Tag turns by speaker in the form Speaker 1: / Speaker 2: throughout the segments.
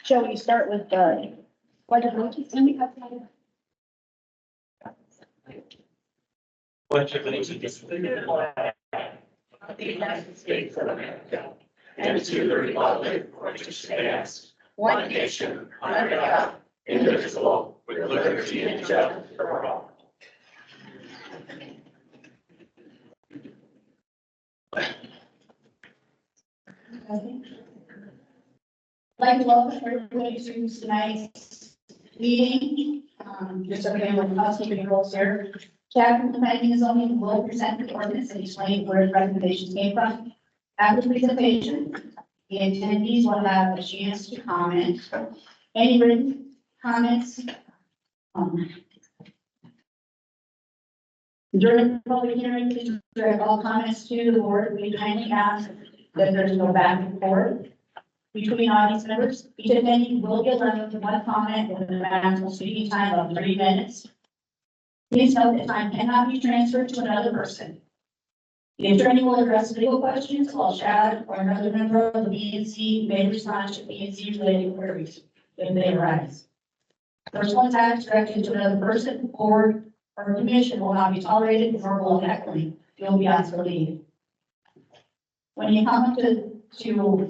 Speaker 1: Shall we start with pledge of allegiance?
Speaker 2: Pledge of allegiance to the flag of the United States of America and to the republic for which it stands, one nation, under God, indivisible, with liberty and justice for all.
Speaker 1: I'd like to welcome everybody to tonight's meeting. Just so we with housekeeping rules here. Chad from the planning and zoning will present the ordinance and explain where the recommendations came from. After the presentation, the attendees will have a chance to comment. Any written comments? During the public hearing, please direct all comments to the board. We kindly ask that there's no back and forth between audience members. Each attendee will be limited to one comment with a maximum speaking time of 3 minutes. Please note that time cannot be transferred to another person. The attorney will address legal questions while Chad or another member of the B&C may respond to B&C related queries if they arise. Personal attacks directed to another person, board, or commission will not be tolerated, nor will heckling. You'll be asked to leave. When you come to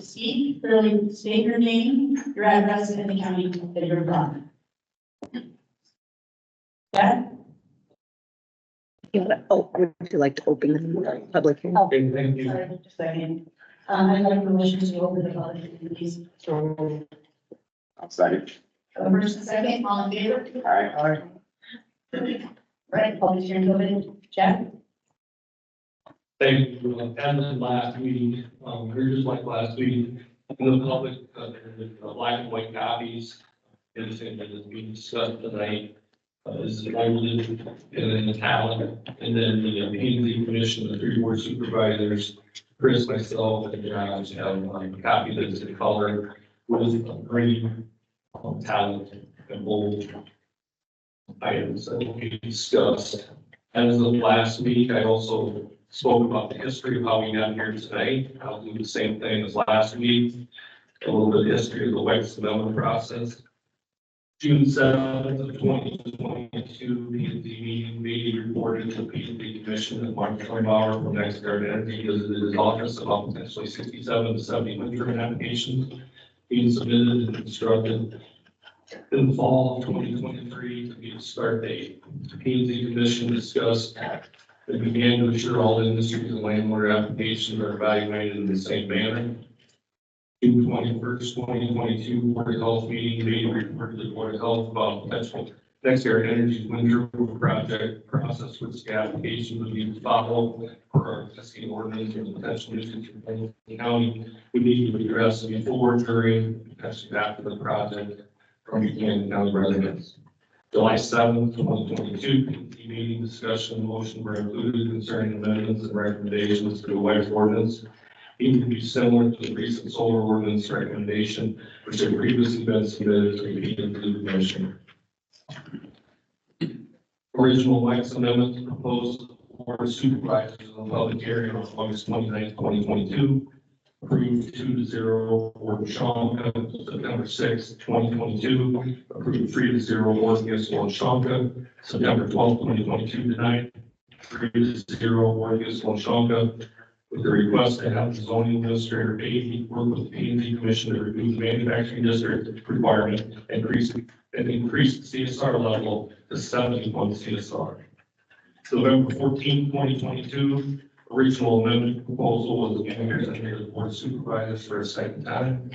Speaker 1: speak, clearly state your name, your address, and the county that you're from. Chad?
Speaker 3: Would you like to open the public hearing?
Speaker 1: Oh,
Speaker 2: Thank you.
Speaker 1: sorry, just a second. I'd like permission to open the public hearing, please.
Speaker 4: I'll second.
Speaker 1: First and second, all in favor?
Speaker 4: Aye.
Speaker 1: Right, public hearing open. Chad?
Speaker 5: Thank you. As in last meeting, we're just like last week, in the public, black and white copies, everything that is being discussed tonight is bolded in italic, and then the P&Z Commission, the 3 board supervisors, Chris, myself, and Josh have a copy that's in color with green, italic, and bold items that will be discussed. As of last week, I also spoke about the history of how we got here tonight. I'll do the same thing as last week. A little bit of history of the WECS development process. June 7th of 2022, P&Z meeting, we reported to the P&Z Commission that Mark Schleimbauer from Next Guard Energy visited his office about potentially 67 to 70 wind turbine applications being submitted and constructed in the fall of 2023 to be the start date. The P&Z Commission discussed that began to ensure all industries and landlord applications are evaluated in the same manner. June 21st, 2022, Board of Health meeting, they reported to the Board of Health about potential Next Guard Energy's wind turbine project process, which the application would be followed for our existing ordinance and potential nuisance in the county. We need to address before, during, potentially after the project from Buchanan County residents. July 7th, 2022, meeting discussion motion were included concerning amendments and recommendations to the WECS ordinance. It would be similar to the recent solar ordinance recommendation, which had previously been submitted to the P&Z Commission. Original WECS amendments proposed for supervisors in the public hearing on August 29th, 2022. Approved 2-0 for Shonka, September 6th, 2022. Approved 3-0 Orpheus or Shonka, September 12th, 2022 tonight. 3-0 Orpheus or Shonka, with the request to have the zoning administrator work with the P&Z Commission to remove the manufacturing district requirement and increase the CSR level to 71 CSR. November 14th, 2022. Original amendment proposal was again presented to the Board of Supervisors for a second time.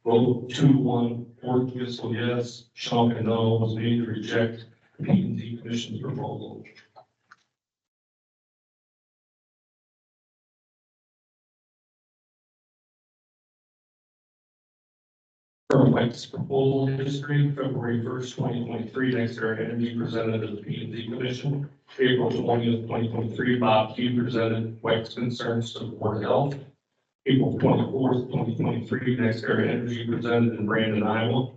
Speaker 5: Vote 2-1, Orpheus yes, Shonka no, was made to reject the P&Z Commission's proposal. From WECS proposal history, February 1st, 2023, Next Guard Energy presented to the P&Z Commission. April 20th, 2023, Bob Q presented WECS concerns to the Board of Health. April 24th, 2023, Next Guard Energy presented in Brandon, Iowa.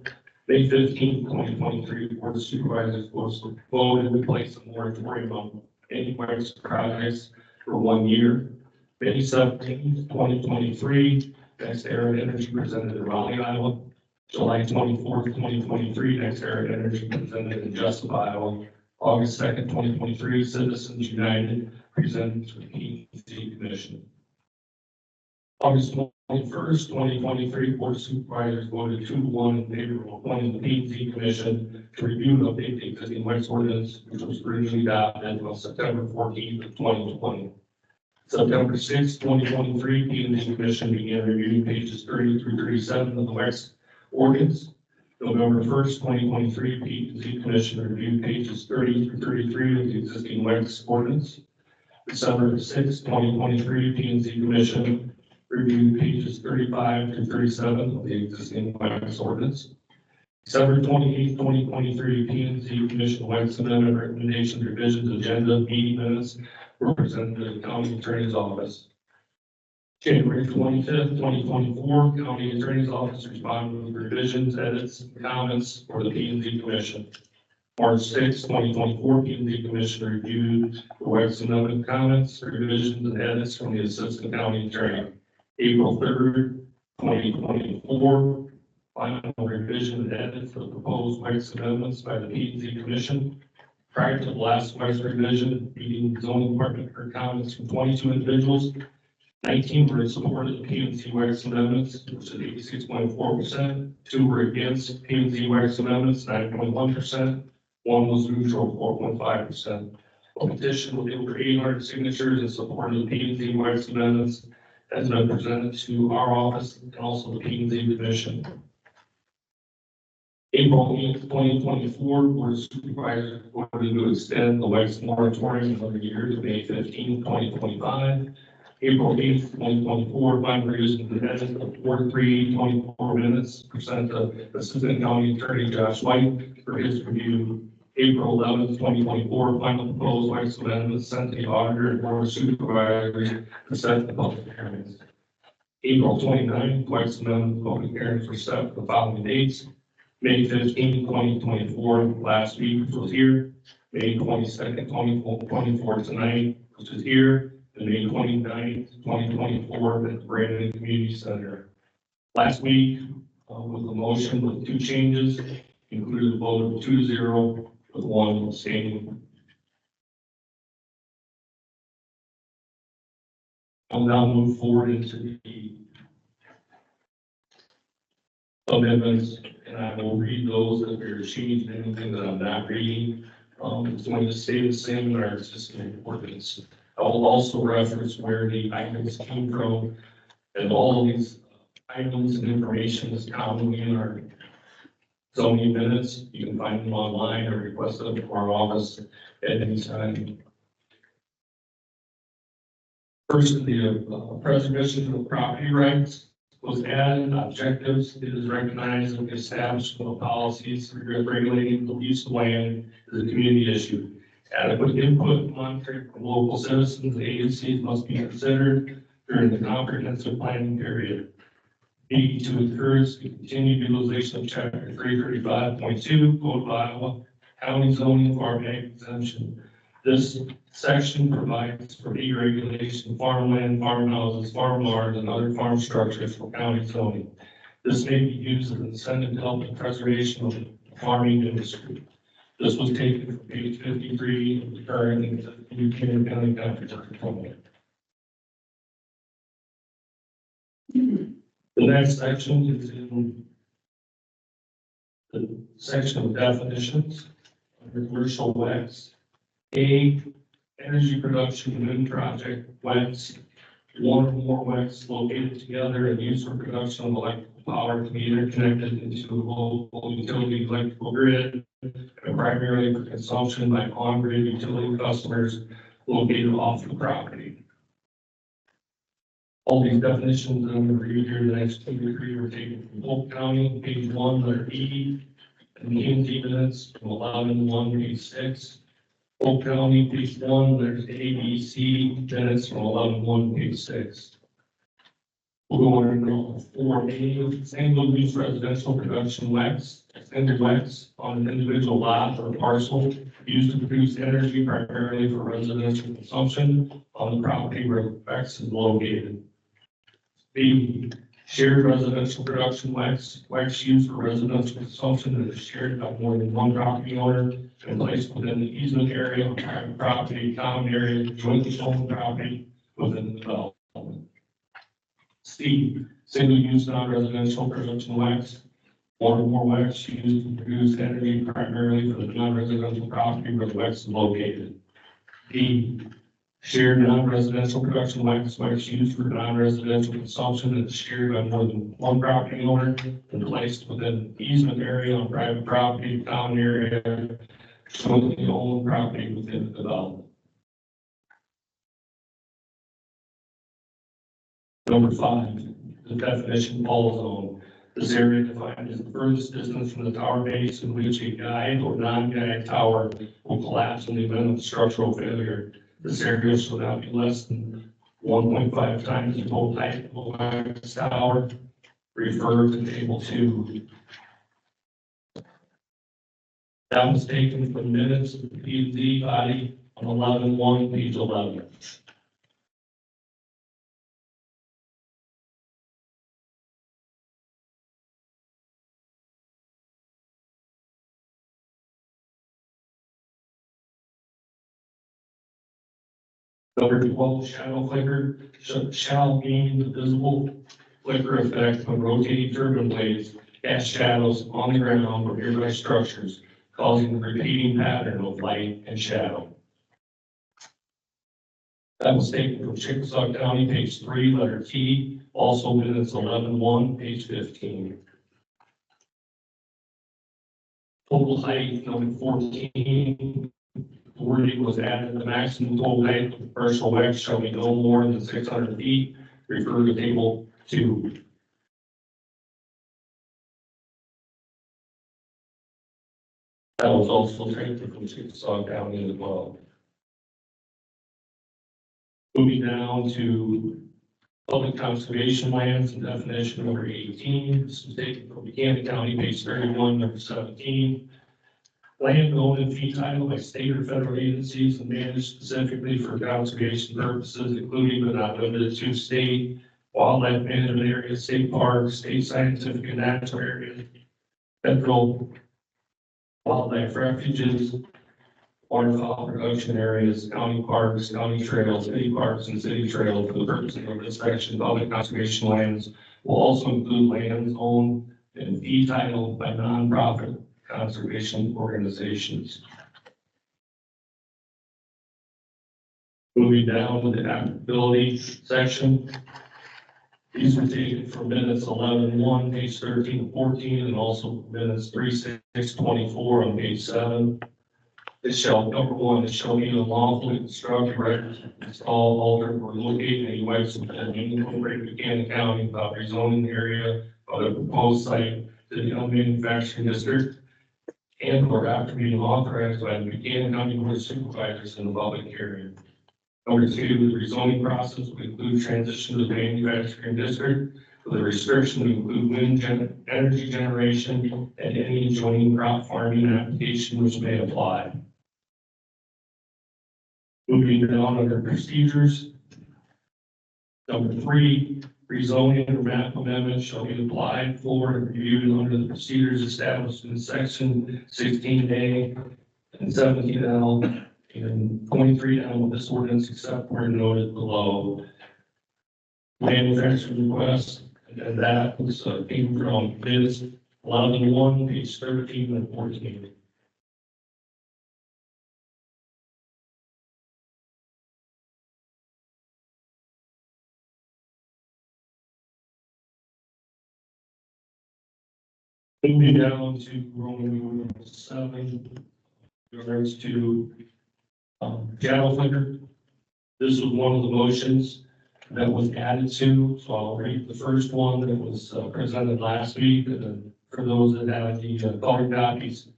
Speaker 5: May 15th, 2023, Board of Supervisors voted to place a moratorium on any WECS projects for 1 year. May 17th, 2023, Next Era Energy presented in Raleigh, Iowa. July 24th, 2023, Next Era Energy presented in Jessup, Iowa. August 2nd, 2023, Citizens United presented to the P&Z Commission. August 21st, 2023, Board of Supervisors voted 2-1 in favor of appointing the P&Z Commission to review and update the existing WECS ordinance, which was originally adopted on September 14th of 2020. September 6th, 2023, P&Z Commission began reviewing pages 30 through 37 of the WECS ordinance. November 1st, 2023, P&Z Commission reviewed pages 30 through 33 of the existing WECS ordinance. December 6th, 2023, P&Z Commission reviewed pages 35 to 37 of the existing WECS ordinance. December 28th, 2023, P&Z Commission WECS amendment recommendations, revisions, agenda, meeting minutes were presented to the County Attorney's Office. January 25th, 2024, County Attorney's Office responded with revisions, edits, and comments for the P&Z Commission. March 6th, 2024, P&Z Commission reviewed the WECS amendment comments, revisions, and edits from the Assistant County Attorney. April 3rd, 2024, final revision and edit for the proposed WECS amendments by the P&Z Commission. Prior to the last WECS revision, the zoning department heard comments from 22 individuals. 19 were in support of the P&Z WECS amendments, which is 86.4%. 2 were against P&Z WECS amendments, 9.1%. 1 was neutral, 4.5%. A petition with over 800 signatures in support of the P&Z WECS amendments has been presented to our office and also the P&Z Commission. April 8th, 2024, Board of Supervisors voted to extend the WECS moratorium another year to May 15th, 2025. April 8th, 2024, final revision to the edit of 43:24 minutes percent of Assistant County Attorney Josh White for his review. April 11th, 2024, final proposed WECS amendments sent to the auditor and Board of Supervisors to set the public hearings. April 29th, WECS amendment public hearings were set for the following dates. May 15th, 2024, last week, which was here. May 22nd, 2024, tonight, which is here. And May 29th, 2024, at the Brandon Community Center. Last week, was a motion with 2 changes, included a vote of 2-0 with 1 abstaining. I'll now move forward into the amendments, and I will read those if there's changed anything that I'm not reading. It's going to stay the same in our existing ordinance. I will also reference where the items came from, and all of these items and information is commonly in our zoning minutes. You can find them online or request them from our office at any time. First, the preservation of property rights was added. Objectives: it is recognized that the establishment of policies regulating the use of land is a community issue. Adequate input and monitoring from local citizens and agencies must be considered during the comprehensive planning period. B, to encourage the continued utilization of Chapter 335.2 Code of Iowa County Zoning Farm Ag Exemption. This section provides for deregulation of farmland, farmhouses, farm yards, and other farm structures for county zoning. This may be used as an incentive to help the preservation of the farming industry. This was taken from page 53 of the current Buchanan County Contractor Code. The next section is in the section of definitions under commercial WECS. A, energy production wind project, WECS. 1 or more WECS located together and used for production of electrical power to be interconnected into a local utility electrical grid, and primarily for consumption by on-grid utility customers located off the property. All these definitions that I'm going to read here, the next 2 or 3 were taken from Polk County, page 1, letter E, and P&Z minutes from 11-1, page 6. Polk County, page 1, letters A, B, C, minutes from 11-1, page 6. We'll go over to 4A, single use residential production WECS, extended WECS on an individual lot or parcel used to produce energy primarily for residential consumption on the property where WECS is located. B, Shared residential production wax used for residential consumption that is shared by more than one property owner and placed within the easement area of private property, common area, jointly owned property within the development. C, single-use non-residential production wax. One or more wax used to produce energy primarily for the non-residential property where the wax is located. D, shared non-residential production wax used for non-residential consumption that is shared by more than one property owner and placed within the easement area on private property, common area, jointly owned property within the development. Number 5, the definition falls on. This area defined as the furthest distance from the tower base in which a guide or non-guide tower will collapse in the event of structural failure. This area shall not be less than 1.5 times the total height of a wax tower. Refer to table 2. That was taken from minutes of the P&Z body on 11/1, page 11. Number 12, shadow flicker shall gain the visible flicker effect when rotating turbine blades cast shadows on the ground or nearby structures, causing a repeating pattern of light and shadow. That was taken from Chickasaw County, page 3, letter T, also minutes 11/1, page 15. Total height, number 14. Wording was added, the maximum total height of commercial wax shall be no more than 600 feet. Refer to table 2. That was also taken from Chickasaw County as well. Moving down to public conservation lands and definition number 18. This was taken from Buchanan County, page 31, number 17. Land owned in fee title by state or federal agencies and managed specifically for conservation purposes, including but not limited to state wildlife management areas, state parks, state scientific and natural areas, federal wildlife refuges, waterfowl production areas, county parks, county trails, city parks, and city trails. For the purposes of this section, public conservation lands will also include lands owned in fee title by nonprofit conservation organizations. Moving down to the applicability section. These were taken from minutes 11/1, page 13 and 14, and also minutes 3/6/24 on page 7. This shall, number 1, it shall be unlawfully construct, erect, install, alter, or locate any wax within any incorporated Buchanan County without rezoning the area of the proposed site to the manufacturing district and or after being authorized by the Buchanan County Board of Supervisors in the public hearing. Number 2, the rezoning process will include transition to the manufacturing district with a restriction to include wind energy generation and any adjoining crop farming application which may apply. Moving down under procedures. Number 3, rezoning or map amendment shall be applied for and reviewed under the procedures established in section 16A and 17L and 23L of this ordinance, except where noted below. Manufacturing request, and that was came from minutes 11/1, page 13 and 14. Moving down to Roman numeral 7, regards to cattle flicker. This was one of the motions that was added to, so I'll read the first one that was presented last week. And then for those that have the colored copies,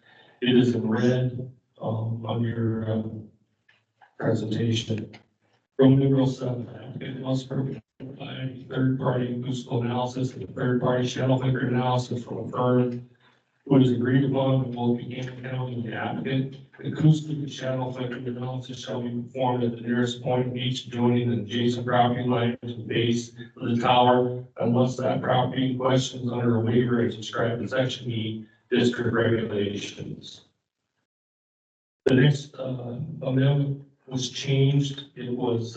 Speaker 5: it is in red on your presentation. Roman numeral 7, applicant must provide third-party acoustical analysis and third-party shadow flicker analysis from a firm It was agreed upon by both Buchanan County and the applicant. Acoustic and shadow effective analysis shall be performed at the nearest point of each adjoining the adjacent property line to the base of the tower, unless that property in question is under a waiver as described in section E, district regulations. The next amendment was changed. It was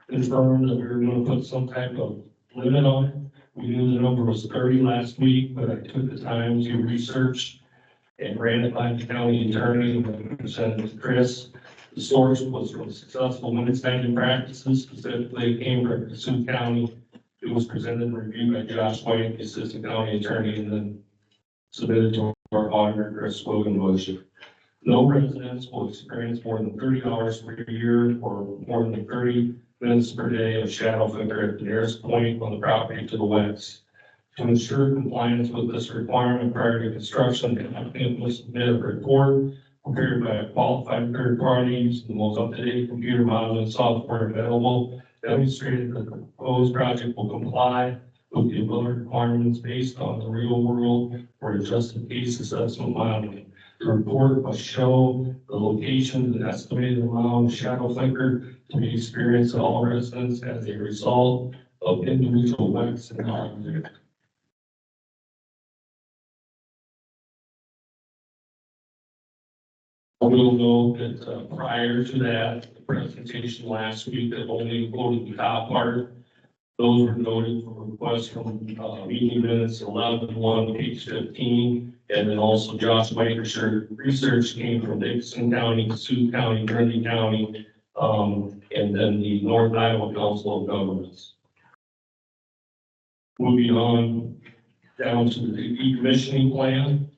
Speaker 5: confirmed that we were going to put some type of limit on it. We knew the number was 30 last week, but I took the time to research and ran it by the county attorney and presented it to Chris. The source was from successful limit standing practices, specifically it came from Sioux County. It was presented and reviewed by Josh White, the assistant county attorney, and then submitted to our auditor, Chris Wogenbush. No residents will experience more than 30 hours per year or more than 30 minutes per day of shadow flicker at the nearest point on the property to the WECS. To ensure compliance with this requirement prior to construction, the applicant must submit a report prepared by a qualified third party using the most up-to-date computer modeling software available, demonstrating that the proposed project will comply with the above requirements based on the real world or adjusted case assessment modeling. The report must show the location and estimated amount of shadow flicker to be experienced by all residents as a result of individual WECS and project. I will note that prior to that, the presentation last week that only included the top part, those were noted for requests from meeting minutes 11-1, page 15, and then also Josh White's research came from Dixon County, Sioux County, Grundy County, and then the North Iowa Council of Governments. Moving on down to the decommissioning plan,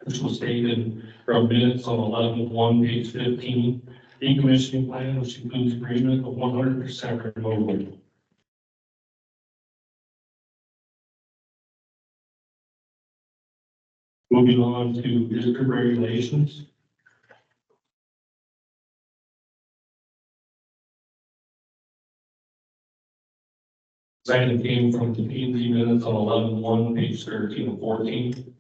Speaker 5: which was taken from minutes on 11-1, page 15. Decommissioning plan, which includes agreement of 100% removal. Moving on to district regulations. This item came from the P&Z minutes on 11-1, page 13 and 14.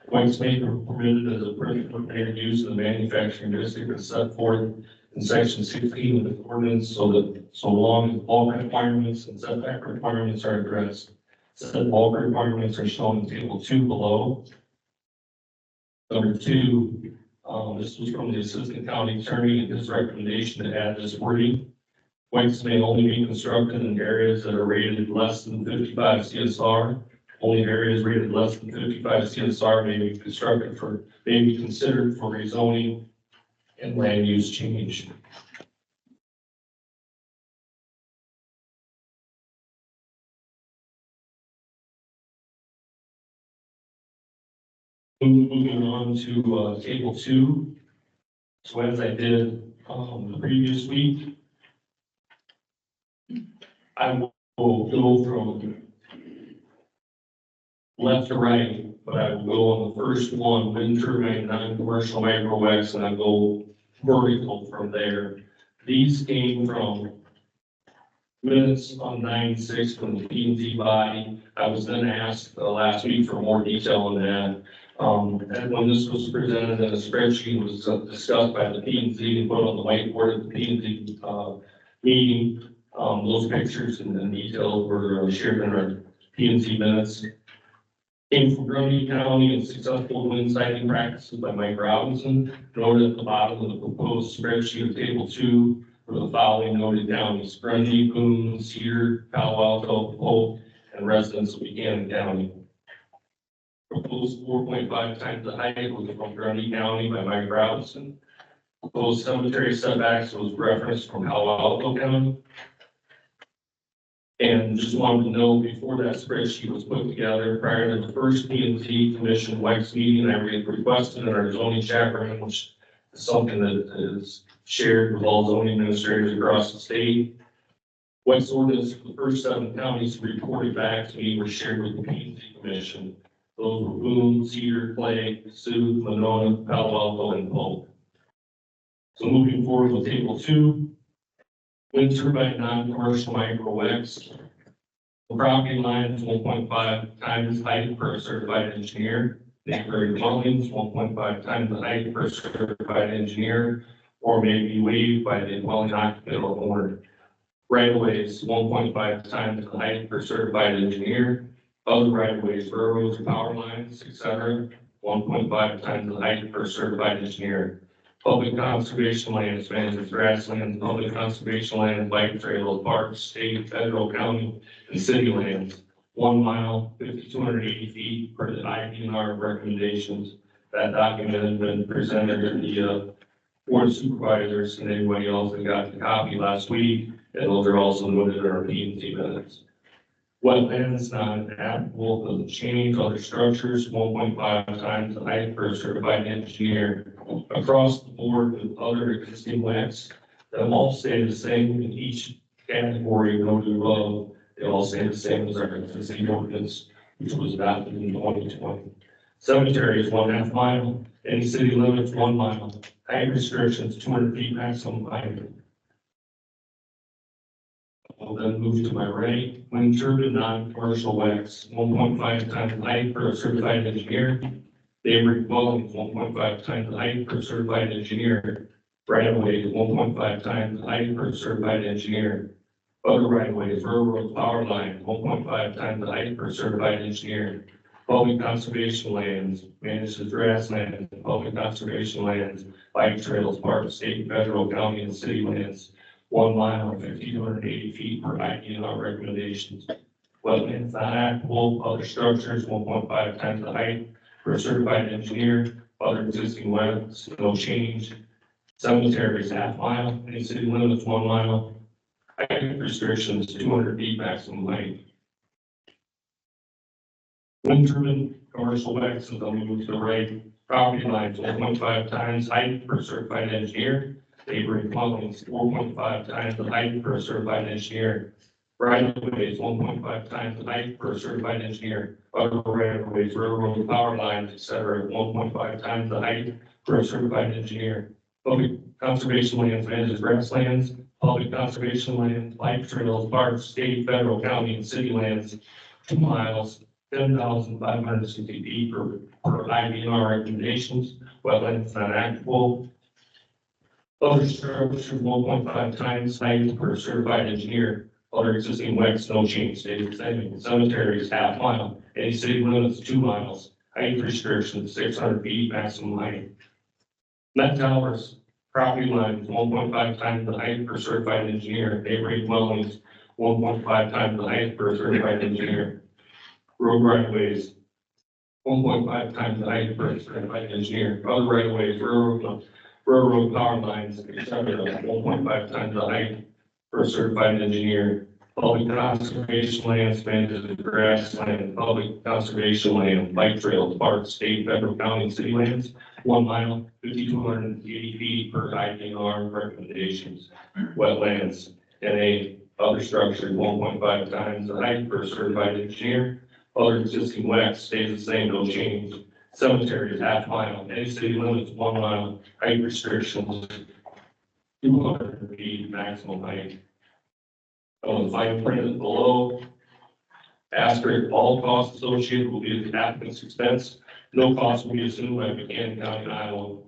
Speaker 5: White space are permitted as a principal permitted use in the manufacturing district as set forth in section 16 of the ordinance, so long as bulk requirements and setback requirements are addressed. Said bulk requirements are shown in table 2 below. Number 2, this was from the assistant county attorney and his recommendation to add this wording. Whites may only be constructed in areas that are rated less than 55 CSR. Only areas rated less than 55 CSR may be considered for rezoning and land use change. Moving on to table 2. So as I did the previous week, I will go from left to right, but I will go on the first one, wind turbine, non-commercial micro WECS, and I go vertical from there. These came from minutes on 9/6 from the P&Z body. I was then asked last week for more detail on that. And when this was presented in a spreadsheet, was discussed by the P&Z and put on the whiteboard at the P&Z meeting. Those pictures and details were shared in our P&Z minutes. Came from Grundy County and successful wind siting practices by Mike Robinson. Noted at the bottom of the proposed spreadsheet of table 2 for the following noted counties: Grundy, Boone, Cedar, Palo Alto, Polk, and residents of Buchanan County. Proposed 4.5 times the height was from Grundy County by Mike Robinson. Proposed cemetery setbacks was referenced from Palo Alto County. And just wanted to know, before that spreadsheet was put together, prior to the first P&Z Commission WECS meeting, I requested in our zoning chat room, which is something that is shared with all zoning administrators across the state. WECS ordinance for the first 7 counties reported back to me were shared with the P&Z Commission. Those were Boone, Cedar, Clay, Sioux, Monona, Palo Alto, and Polk. So moving forward with table 2. Wind turbine non-commercial micro WECS. The property line is 1.5 times height per a certified engineer. Neighboring dwellings, 1.5 times the height per certified engineer, or may be waived by the dwelling occupant or owner. Right of ways, 1.5 times the height per certified engineer. Other right of ways, railroads, power lines, etc., 1.5 times the height per certified engineer. Public conservation lands, manages grasslands, public conservation land, bike trails, parks, state, federal, county, and city lands. 1 mile, 5,280 feet per the IPR recommendations. That document has been presented to the board of supervisors and anybody else that got the copy last week. And those are also noted in our P&T minutes. Wetlands not applicable, doesn't change. Other structures, 1.5 times the height per certified engineer. Across the board with other existing WECS, they all stay the same in each category noted above. They all stay the same as our existing ordinance, which was adopted in 2020. Cemeteries, 1.5 mile. Any city limits, 1 mile. Height restrictions, 200 feet maximum height. I'll then move to my right. Wind turbine non-commercial WECS, 1.5 times the height per certified engineer. Neighboring dwellings, 1.5 times the height per certified engineer. Right of way, 1.5 times the height per certified engineer. Other right of ways, railroad power lines, 1.5 times the height per certified engineer. Public conservation lands, manages grasslands, public conservation lands, bike trails, parks, state, federal, county, and city lands. 1 mile, 5,280 feet per IPR recommendations. Wetlands not applicable, other structures, 1.5 times the height per certified engineer. Other existing wetlands, no change. Cemeteries, 1/2 mile, any city limits, 1 mile. Height restrictions, 200 feet maximum height. Wind turbine, commercial WECS, I'll move to the right. Property lines, 1.5 times height per certified engineer. Neighboring dwellings, 4.5 times the height per certified engineer. Right of ways, 1.5 times the height per certified engineer. Other right of ways, railroad, power lines, etc., 1.5 times the height per certified engineer. Public conservation lands, manages grasslands, public conservation lands, bike trails, parks, state, federal, county, and city lands, 2 miles, 10,560 feet per IBR recommendations. Wetlands not applicable. Other structures, 1.5 times height per certified engineer. Other existing WECS, no change, stays the same. Cemeteries, 1/2 mile. Any city limits, 2 miles. Height restrictions, 600 feet maximum height. Met towers, property lines, 1.5 times the height per certified engineer. Neighboring dwellings, 1.5 times the height per certified engineer. Road right of ways, 1.5 times the height per certified engineer. Other right of ways, railroad power lines, etc., 1.5 times the height per certified engineer. Public conservation lands, manages grassland, public conservation land, bike trails, parks, state, federal, county, and city lands, 1 mile, 5,280 feet per IPR recommendations. Wetlands, NA, other structures, 1.5 times the height per certified engineer. Other existing WECS stays the same, no change. Cemeteries, 1/2 mile, any city limits, 1 mile. Height restrictions, 200 feet maximum height. On the fine print below, asterisk, all costs associated will be at the applicant's expense. No cost will be assumed by Buchanan County, Iowa.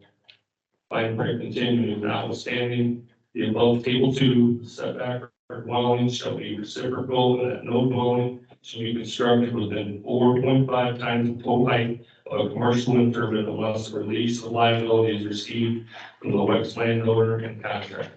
Speaker 5: Fine print continuing, notwithstanding the above table 2, setback for dwellings shall be reciprocal, and that no dwelling shall be constructed within 4.5 times the total height of a commercial wind turbine unless a release of liability is received from the WECS landowner and contractor.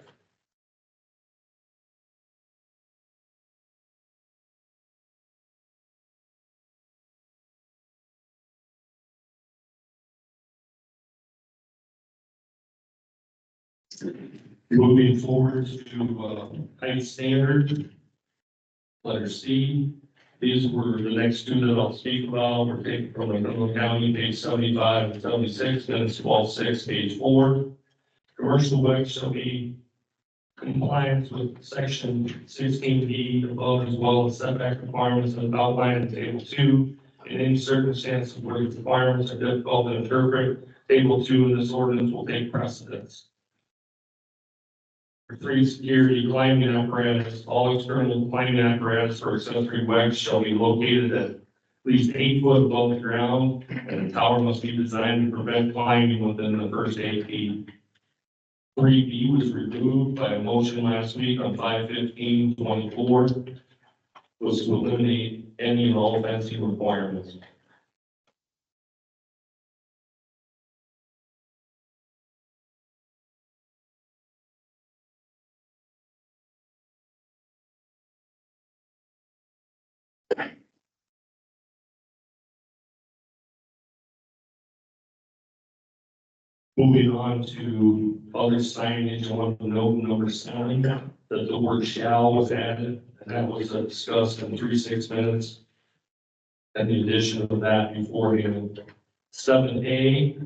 Speaker 5: Moving forward to height standard, letter C. These were the next 2 that I'll speak about. We're taken from Monroe County, page 75 and 76, minutes 12-6, page 4. Commercial WECS shall be compliance with section 16B above, as well as setback requirements as outlined in table 2. In any circumstances where these requirements are difficult to interpret, table 2 in this ordinance will take precedence. 3, security climbing apparatus. All external climbing apparatus for accessory WECS shall be located at least 8 foot above the ground, and the tower must be designed to prevent climbing within the first 8 feet. 3B was removed by a motion last week on 5/15/24, was to eliminate any and all fencing requirements. Moving on to other signage, I want to note number 7, that the word shall was added, and that was discussed in 3-6 minutes. And the addition of that beforehand. 7A,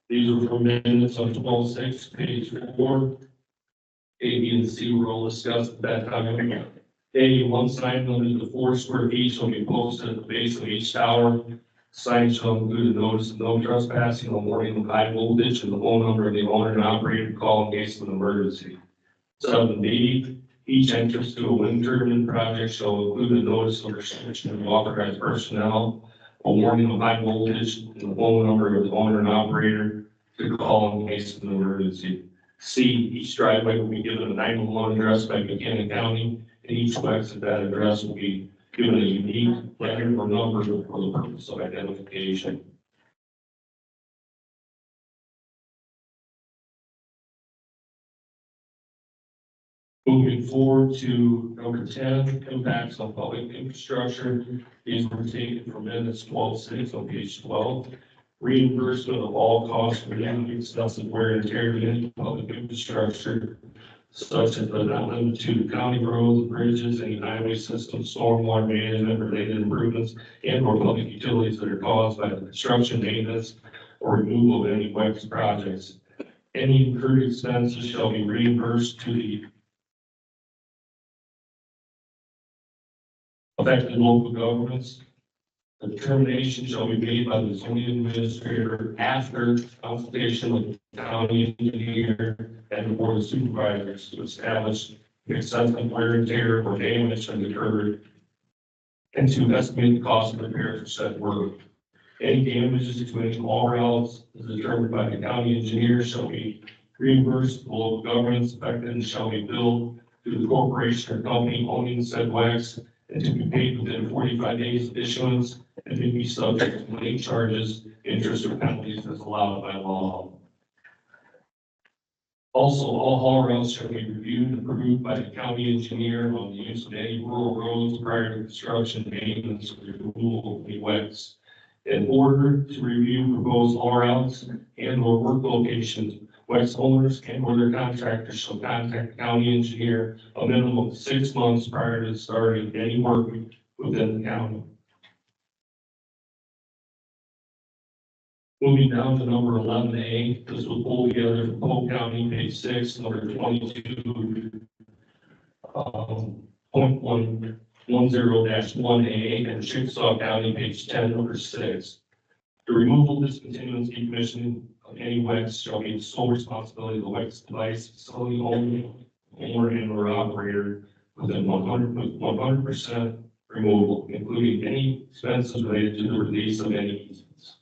Speaker 5: these are from minutes on 12/6, page 4. A, B, and C were all discussed at that time. A, one sign limited to 4 square feet shall be posted at the base of each tower. Sign shall include a notice of no trespassing, a warning of high voltage, and the phone number of the owner and operator to call in case of an emergency. 7B, each entrance to a wind turbine project shall include a notice of restriction of authorized personnel, a warning of high voltage, and the phone number of the owner and operator to call in case of an emergency. C, each driveway will be given a 911 address by Buchanan County, and each WECS at that address will be given a unique letter or number for the purpose of identification. Moving forward to number 10, impacts on public infrastructure. These were taken from minutes 12/6 on page 12. Reimbursement of all costs related to excessive wear and tear to any public infrastructure, such as but not limited to county roads, bridges, and highway systems, stormwater management related improvements, and or public utilities that are caused by the construction, maintenance, or removal of any WECS projects. Any incurred expenses shall be reimbursed to the affected local governments. The determination shall be made by the zoning administrator after consultation with the county engineer and the board of supervisors to establish excessive wear and tear or damage that occurred and to estimate the cost of repairs for said work. Any damages to any all routes is determined by the county engineer shall be reimbursed to the local governments affected and shall be billed to the corporation or company owning said WECS and to be paid within 45 days of issuance and may be subject to late charges, interest, or penalties as allowed by law. Also, all haul routes shall be reviewed and approved by the county engineer on the use of any rural roads prior to construction, maintenance, or removal of the WECS. In order to review proposed haul routes and or work locations, WECS owners and or their contractors shall contact the county engineer a minimum of 6 months prior to starting any work within the county. Moving down to number 11A, this was pulled together from Polk County, page 6, number 22, .110-1A, and Chickasaw County, page 10, number 6. The removal, discontinuance, decommissioning of any WECS shall be the sole responsibility of the WECS device facility owner and or operator within 100% removal, including any expenses related to the release of any easements.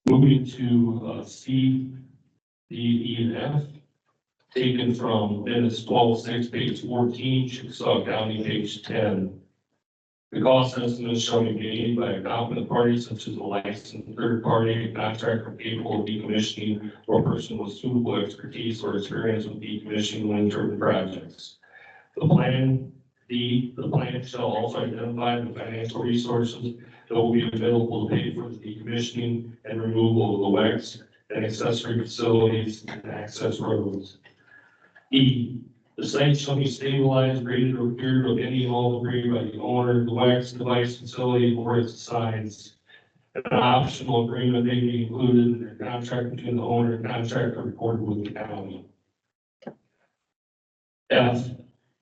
Speaker 5: Moving to C, D, E, and F, taken from minutes 12/6, page 14, Chickasaw County, page 10. The cost estimates shall be made by a competent party such as a licensed third party, a contractor capable of decommissioning, or a person with suitable expertise or experience with decommissioning wind turbine projects. The plan shall also identify the financial resources that will be available to pay for the decommissioning and removal of the WECS and accessory facilities and access roads. E, the site shall be stabilized, graded, or cleared of any and all debris by the owner, the WECS device facility, or its assigns. An optional agreement may be included in the contract between the owner and contractor recorded with the county. F,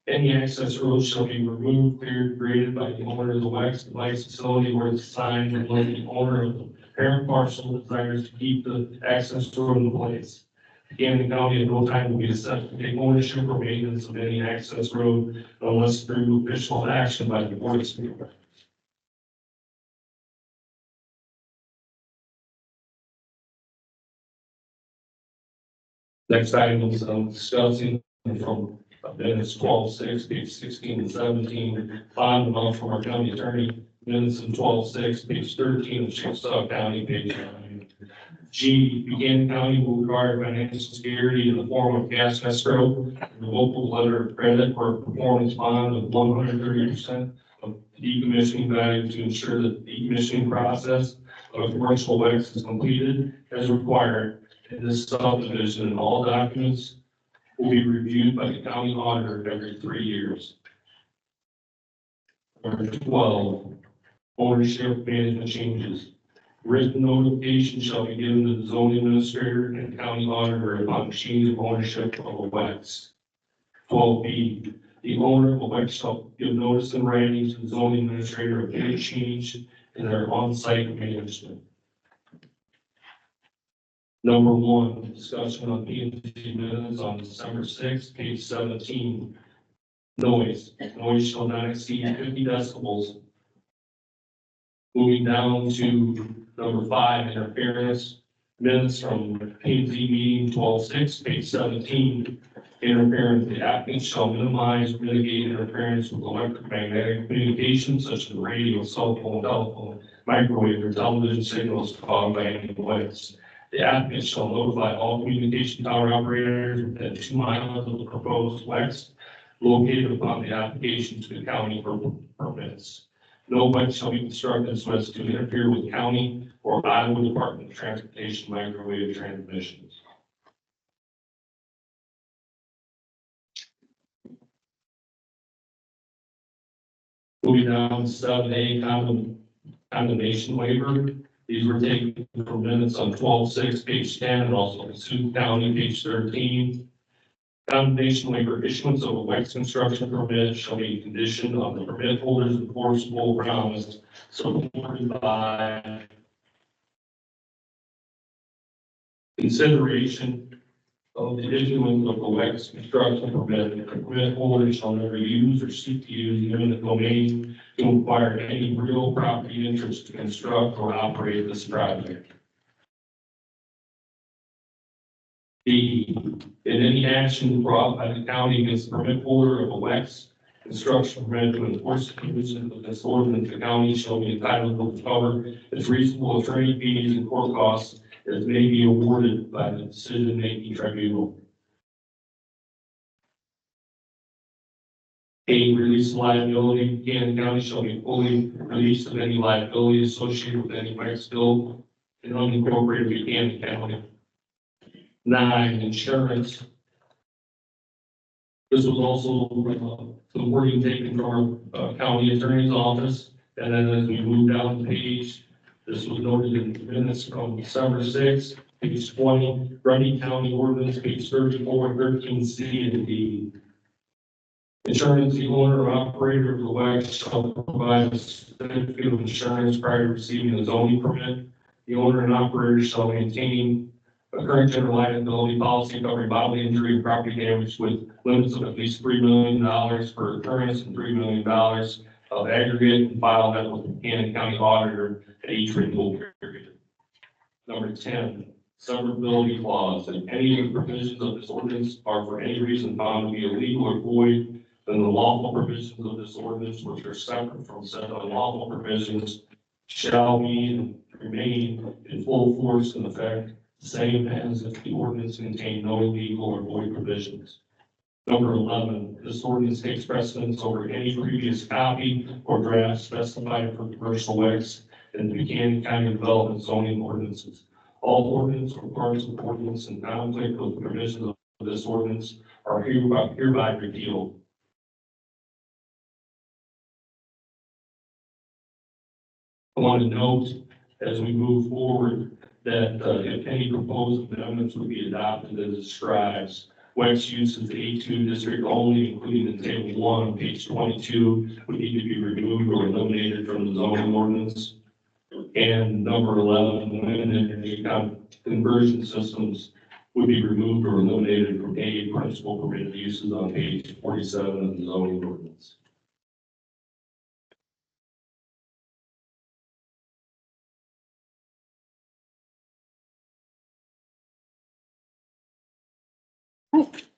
Speaker 5: any access roads shall be removed, cleared, graded by the owner of the WECS device facility where it's assigned, unless the owner of the parent parcel desires to keep the access road in place. Buchanan County at no time will be assessed to take ownership or maintenance of any access road unless through official action by the board of supervisors. Next item is discussing from minutes 12:6, page 16 and 17, bond amount from our county attorney, minutes in 12:6, page 13 of Chickasaw County, page 9. G, Buchanan County will require financial security in the form of cash escrow, and a local letter of credit for a performance bond of 130% of decommissioning value to ensure that the decommissioning process of commercial WECS is completed as required in this subdivision, and all documents will be reviewed by the county auditor every 3 years. Number 12, ownership management changes. Written notification shall be given to the zoning administrator and county auditor upon change of ownership of a WECS. 12B, the owner of a WECS shall give notice in writing to the zoning administrator of any change in their on-site management. Number 1, discussion on P&Z minutes on December 6th, page 17. Noise shall not exceed 50 decibels. Moving down to number 5, interference, minutes from P&Z meeting 12:6, page 17. Interference, the applicant shall minimize, mitigate interference with electromagnetic communications such as radio, cell phone, telephone, microwave, or television signals caused by any WECS. The applicant shall notify all communication tower operators within 2 miles of the proposed WECS located upon the application to the county for permits. No WECS shall be constructed so as to interfere with county or Iowa Department of Transportation microwave transmissions. Moving down to 7A, condemnation waiver. These were taken from minutes on 12:6, page 10, and also Sioux County, page 13. Condemnation waiver, issuance of a WECS construction permit shall be conditioned on the permit holder's enforceable promise supported by consideration of the issuance of the WECS construction permit. The permit holder shall never use or seek to use eminent domain to acquire any real property interest to construct or operate this project. B, in any action brought by the county against the permit holder of a WECS construction permit to enforce the conditions of this ordinance, the county shall be entitled to recover its reasonable attorney fees and court costs as may be awarded by the decision-making tribunal. A, release liability. Buchanan County shall be fully released of any liability associated with any WECS bill in unincorporated Buchanan County. 9, insurance. This was also some wording taken from our county attorney's office. And then as we move down the page, this was noted in the minutes from December 6th, page 20, Grundy County Ordinance, page 34, 13C and D. Insurance, the owner or operator of the WECS shall provide a certificate of insurance prior to receiving the zoning permit. The owner and operator shall maintain a current general liability policy covering bodily injury and property damage with limits of at least $3 million per occurrence and $3 million of aggregate, and file that with the Buchanan County auditor at each renewal period. Number 10, severability clause. If any of the provisions of this ordinance are for any reason found to be illegal or void, then the lawful provisions of this ordinance, which are separate from said unlawful provisions, shall be and remain in full force and effect, same as if the ordinance contained no illegal or void provisions. Number 11, this ordinance takes precedence over any previous copy or draft specified for commercial WECS in the Buchanan County Development Zoning ordinances. All ordinance or parts of ordinance in conflict with the provisions of this ordinance are hereby repealed. I want to note as we move forward that if any proposed amendments would be adopted as describes, WECS uses A2 district only, including in table 1 on page 22, would need to be removed or eliminated from the zoning ordinance. And number 11, wind energy conversion systems would be removed or eliminated from any principal permitted uses on page 47 of the zoning ordinance.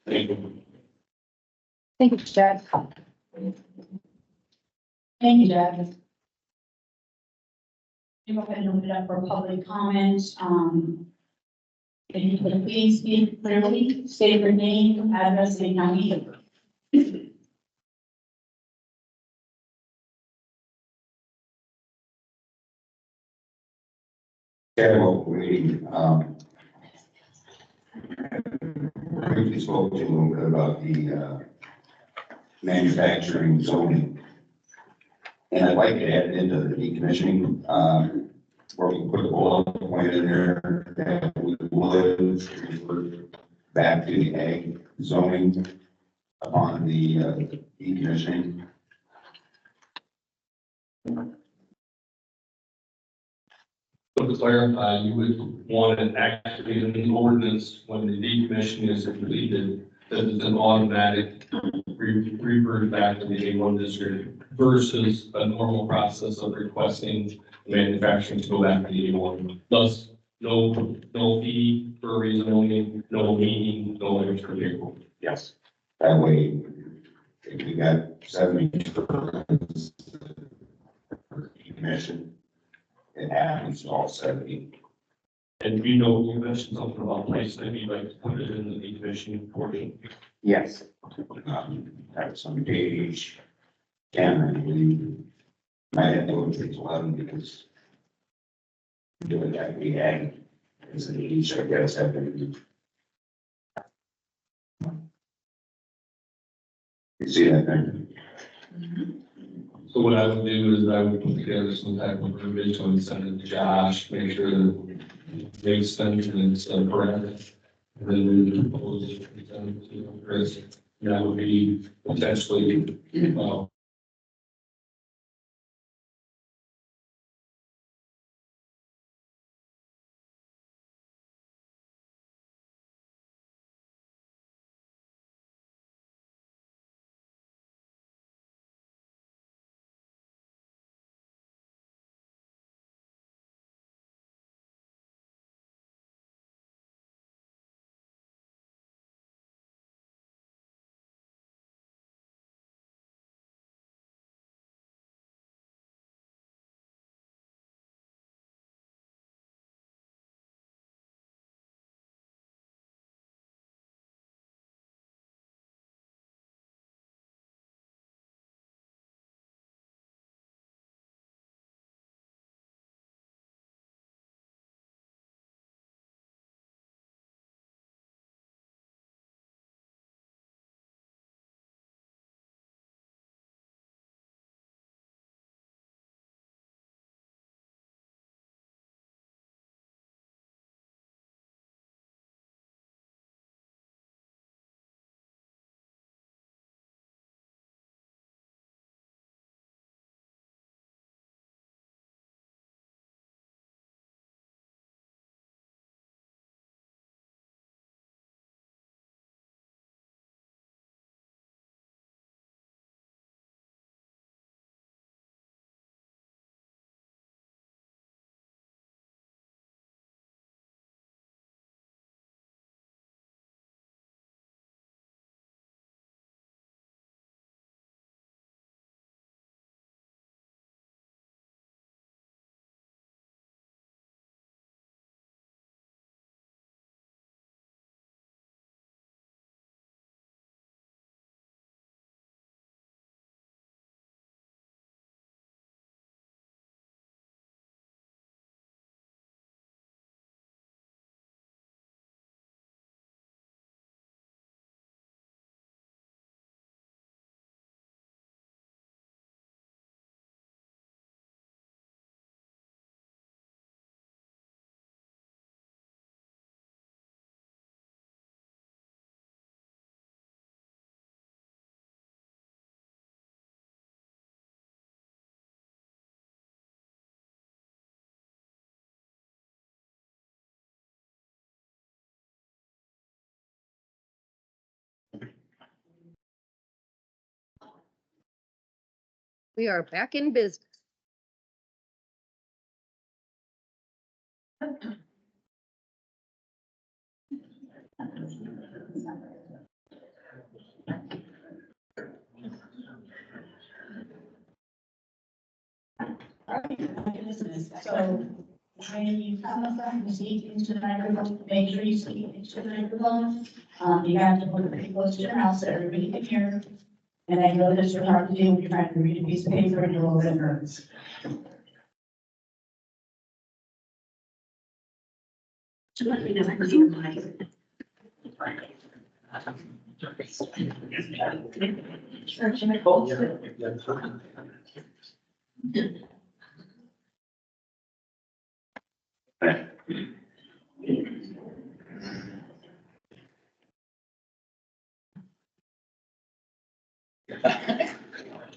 Speaker 5: Thank you.
Speaker 3: Thank you, Jack.
Speaker 1: Thank you, Jack. You go ahead and open it up for public comments. If you could please speak clearly, state your name, address, and county number.
Speaker 4: Okay, well, briefly spoke to you a little bit about the manufacturing zoning. And I'd like to add it into the decommissioning, where we put a bullet point in there that we would revert back to the ag zoning upon the decommissioning.
Speaker 5: So to clarify, you would want it actually in the ordinance when the decommission is completed, that it's an automatic revert back to the A1 district versus a normal process of requesting manufacturing to go back to the A1. Thus, no fee for rezoning, no meeting, no extra vehicle.
Speaker 4: Yes. That way, if we got 70 decommission, it happens to all 70.
Speaker 5: And you mentioned something about place, maybe you'd like to put it in the decommissioning portion.
Speaker 4: Yes. That's on page 10, I believe. Might have to go to page 11 because doing that, we had, is an each, I guess, have been. You see that there?
Speaker 5: So what I would do is I would put together some type of revision and send it to Josh, make sure that it makes sense and it's correct. And then we would propose it, and send it to Chris. And that would be potentially,
Speaker 3: We are back in business.
Speaker 1: So when you come up and speak into the microphone, make sure you speak into the microphone. You have to put it pretty close to your mouth so everybody can hear. And I know this is hard to do when you're trying to read a piece of paper and you're a little bit nervous.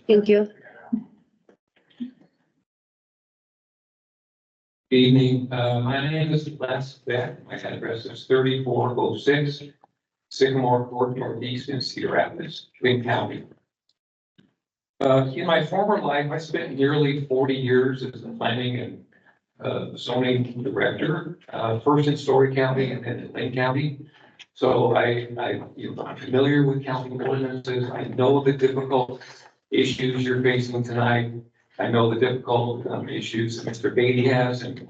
Speaker 3: Thank you.
Speaker 5: Good evening, my name is Les Beck, my address is 3406 Sycamore Court Northeast in Cedar Rapids, Wayne County. In my former life, I spent nearly 40 years as a planning and zoning director, first in Story County and then in Lane County. So I'm familiar with county ordinances. I know the difficult issues you're facing tonight. I know the difficult issues that Mr. Beatty has in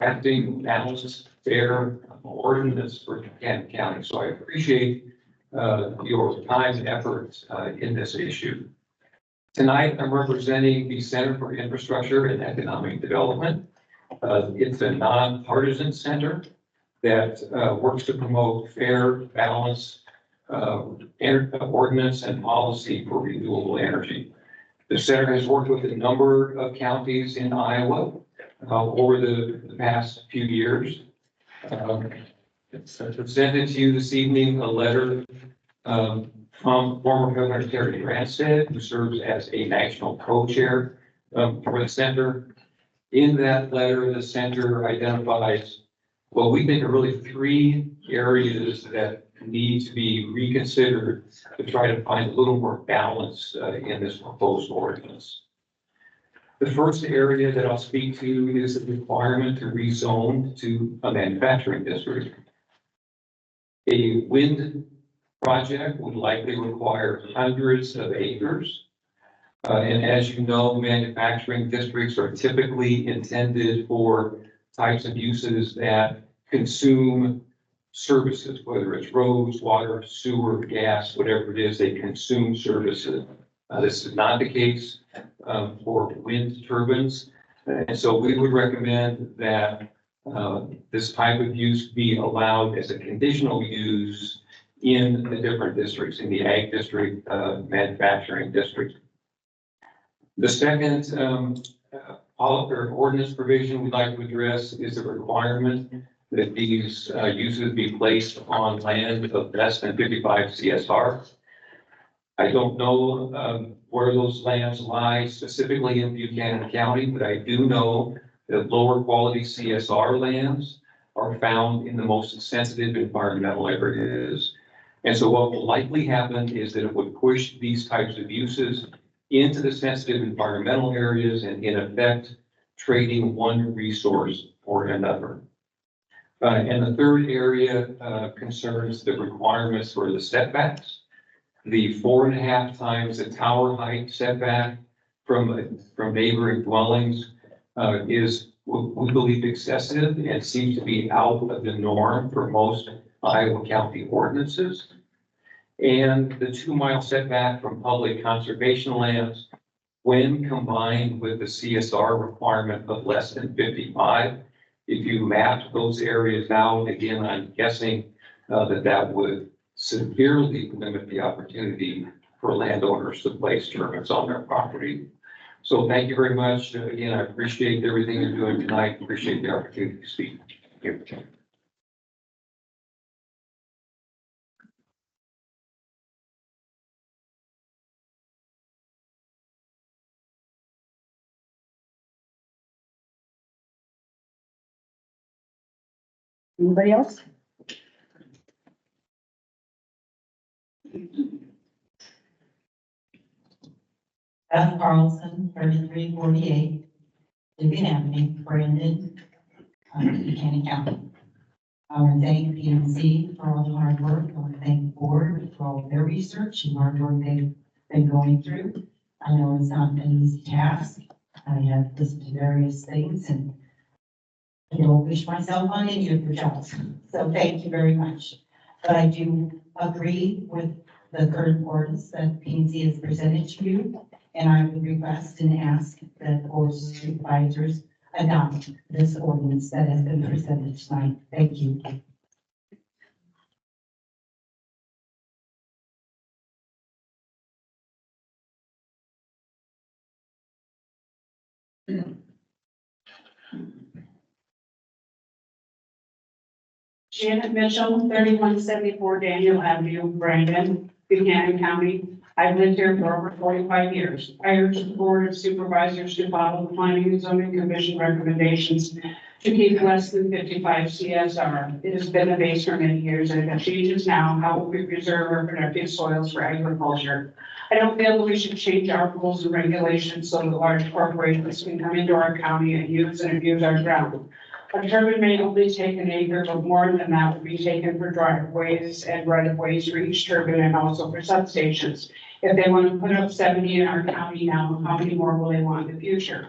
Speaker 5: acting balanced, fair ordinance for Buchanan County. So I appreciate your time and effort in this issue. Tonight, I'm representing the Center for Infrastructure and Economic Development. It's a nonpartisan center that works to promote fair, balanced ordinance and policy for renewable energy. The center has worked with a number of counties in Iowa over the past few years. It's presented to you this evening a letter from former Governor Terry Branstad, who serves as a national co-chair for the center. In that letter, the center identifies what we think are really three areas that need to be reconsidered to try to find a little more balance in this proposed ordinance. The first area that I'll speak to is the requirement to rezone to a manufacturing district. A wind project would likely require hundreds of acres. And as you know, manufacturing districts are typically intended for types of uses that consume services, whether it's roads, water, sewer, gas, whatever it is, they consume services. This is not the case for wind turbines. And so we would recommend that this type of use be allowed as a conditional use in the different districts, in the ag district, manufacturing district. The second ordinance provision we'd like to address is the requirement that these uses be placed on land of less than 55 CSR. I don't know where those lands lie specifically in Buchanan County, but I do know that lower quality CSR lands are found in the most sensitive environmental areas. And so what will likely happen is that it would push these types of uses into the sensitive environmental areas and in effect trading one resource for another. And the third area concerns the requirements for the setbacks. The 4.5 times the tower height setback from neighboring dwellings is, we believe, excessive and seems to be out of the norm for most Iowa County ordinances. And the 2-mile setback from public conservation lands, when combined with the CSR requirement of less than 55, if you map those areas out, again, I'm guessing that would severely limit the opportunity for landowners to place turbines on their property. So thank you very much. Again, I appreciate everything you're doing tonight. Appreciate the opportunity to speak. Thank you.
Speaker 3: Anybody else?
Speaker 6: Beth Carlson, 3348, Buchanan, Brandon, Buchanan County. I want to thank PNC for all the hard work. I want to thank the board for all their research and hard work they've been going through. I know it's not an easy task. I have listened to various things and I don't wish myself on any of your jobs. So thank you very much. But I do agree with the current ordinance that PNC has presented to you. And I would request and ask that the board of supervisors adopt this ordinance that has been presented tonight. Thank you.
Speaker 7: Janet Mitchell, 3174 Daniel Avenue, Brandon, Buchanan County. I've lived here for over 45 years. I urge the Board of Supervisors to follow the Planning and Zoning Commission recommendations to keep less than 55 CSR. It has been the base for many years, and if it changes now, how will we preserve our productive soils for agriculture? I don't feel that we should change our rules and regulations so that large corporations can come into our county and use and abuse our ground. A turbine may only take an acre, but more than that would be taken for driveways and right-of-ways for each turbine and also for substations. If they want to put up 70 in our county now, how many more will they want in the future?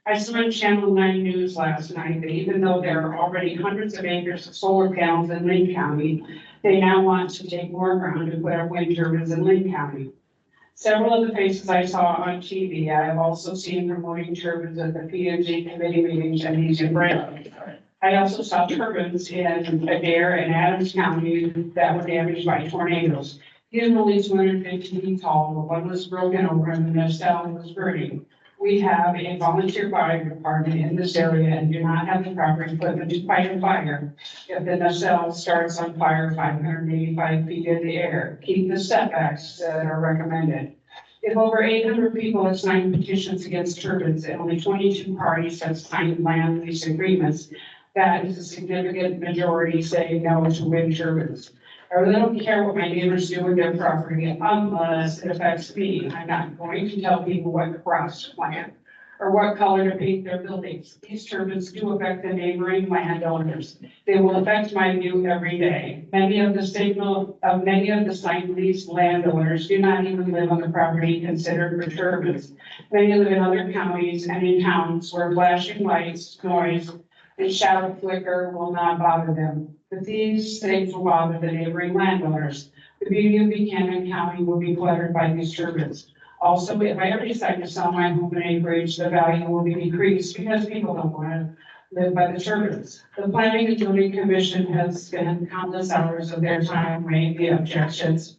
Speaker 7: I saw on Channel 9 News last night that even though there are already hundreds of acres of solar panels in Lynn County, they now want to take more ground to put up wind turbines in Lynn County. Several of the faces I saw on TV, I have also seen promoting turbines at the P&G committee meetings and these in Brandon. I also saw turbines in Adair and Adams County that were damaged by tornadoes. These were only 250 feet tall, one was broken over and the nacelle was burning. We have a volunteer fire department in this area and do not have the proper equipment to fight a fire. If the nacelle starts on fire 585 feet in the air, keep the setbacks that are recommended. If over 800 people have signed petitions against turbines and only 22 parties have signed land lease agreements, that is a significant majority saying no to wind turbines. I really don't care what my neighbors do with their property unless it affects me. I'm not going to tell people what crops to plant or what color to paint their buildings. These turbines do affect the neighboring landowners. They will affect my view every day. Many of the signed lease landowners do not even live on the property considered for turbines. Many live in other counties and in towns where flashing lights, noise, and shadow flicker will not bother them. But these things will bother the neighboring landowners. The beauty of Buchanan County will be cluttered by these turbines. Also, if I ever decide to sell my home and acreage, the value will be decreased because people don't want to live by the turbines. The Planning and Zoning Commission has spent countless hours of their time weighing the objections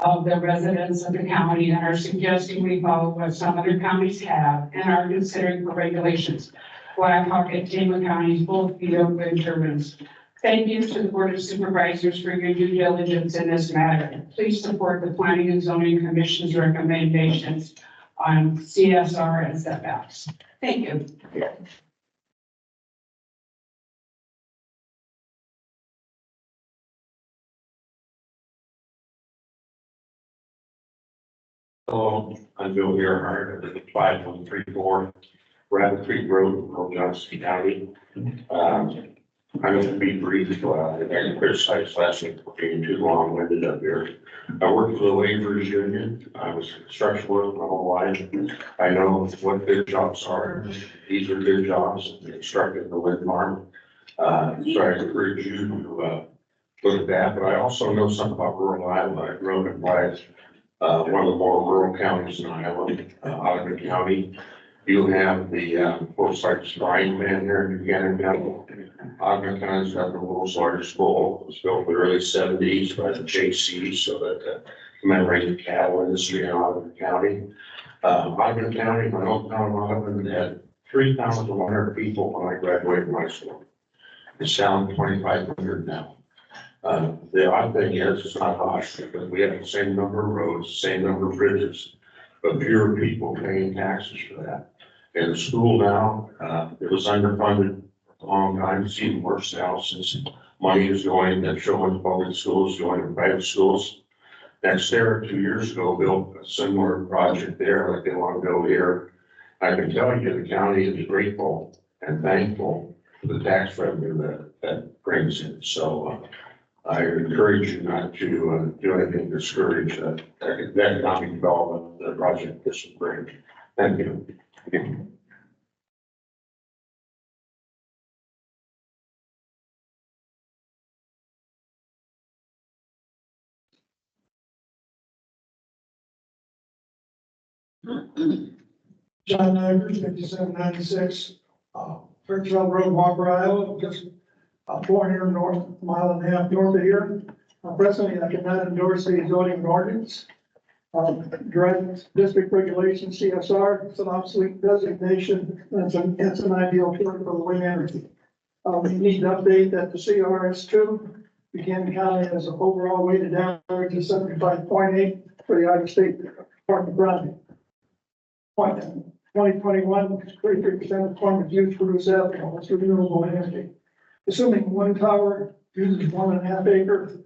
Speaker 7: of the residents of the county and are suggesting we follow what some other counties have and are considering for regulations. Blackhawk and Tama counties both veto wind turbines. Thank you to the Board of Supervisors for your due diligence in this matter. Please support the Planning and Zoning Commission's recommendations on CSR and setbacks. Thank you.
Speaker 8: Hello, I'm Bill Gerhart, at 5134 Rabbit Creek Road, Earl Johnson County. I'm going to be brief. I got criticized last week for being too long-winded up here. I worked for the Laborers Union. I was a construction worker my whole life. I know what good jobs are. These are good jobs, constructing the wind farm. So I encourage you to look at that. But I also know something about rural Iowa. I grew up in one of the more rural counties in Iowa, Ogden County. You have the Forsyth Brine Plant here in Buchanan County. Ogden County's got the world's largest bowl. It was built in the early 70s by the JC, so that commemorated the cattle industry in Ogden County. Ogden County, my hometown of Ogden, had 3,100 people when I graduated from high school. It's down to 2,500 now. The odd thing is, it's not high because we have the same number of roads, the same number of bridges, but fewer people paying taxes for that. And the school now, it was underfunded for a long time. It's even worse now since money is going, that showing public schools, going to private schools. NextEra 2 years ago built a similar project there like they want to build here. I can tell you, the county is grateful and thankful for the tax revenue that brings in. So I encourage you not to do anything to discourage the economic development of the project this will bring. Thank you.
Speaker 9: John Ivers, 5796, Fairchild Road, Walker, Iowa, just 400 north, mile and a half north of here. Presently, I cannot endorse the zoning ordinance. Direct district regulation, CSR, it's an obsolete designation, it's an ideal term for the wind energy. We need to update that the CRS2, Buchanan County has an overall weighted average of 75.8 for the Iowa State Department of Revenue. 2021, 33% of climate use produce ethanol, that's renewable energy. Assuming one tower uses 1.5 acre,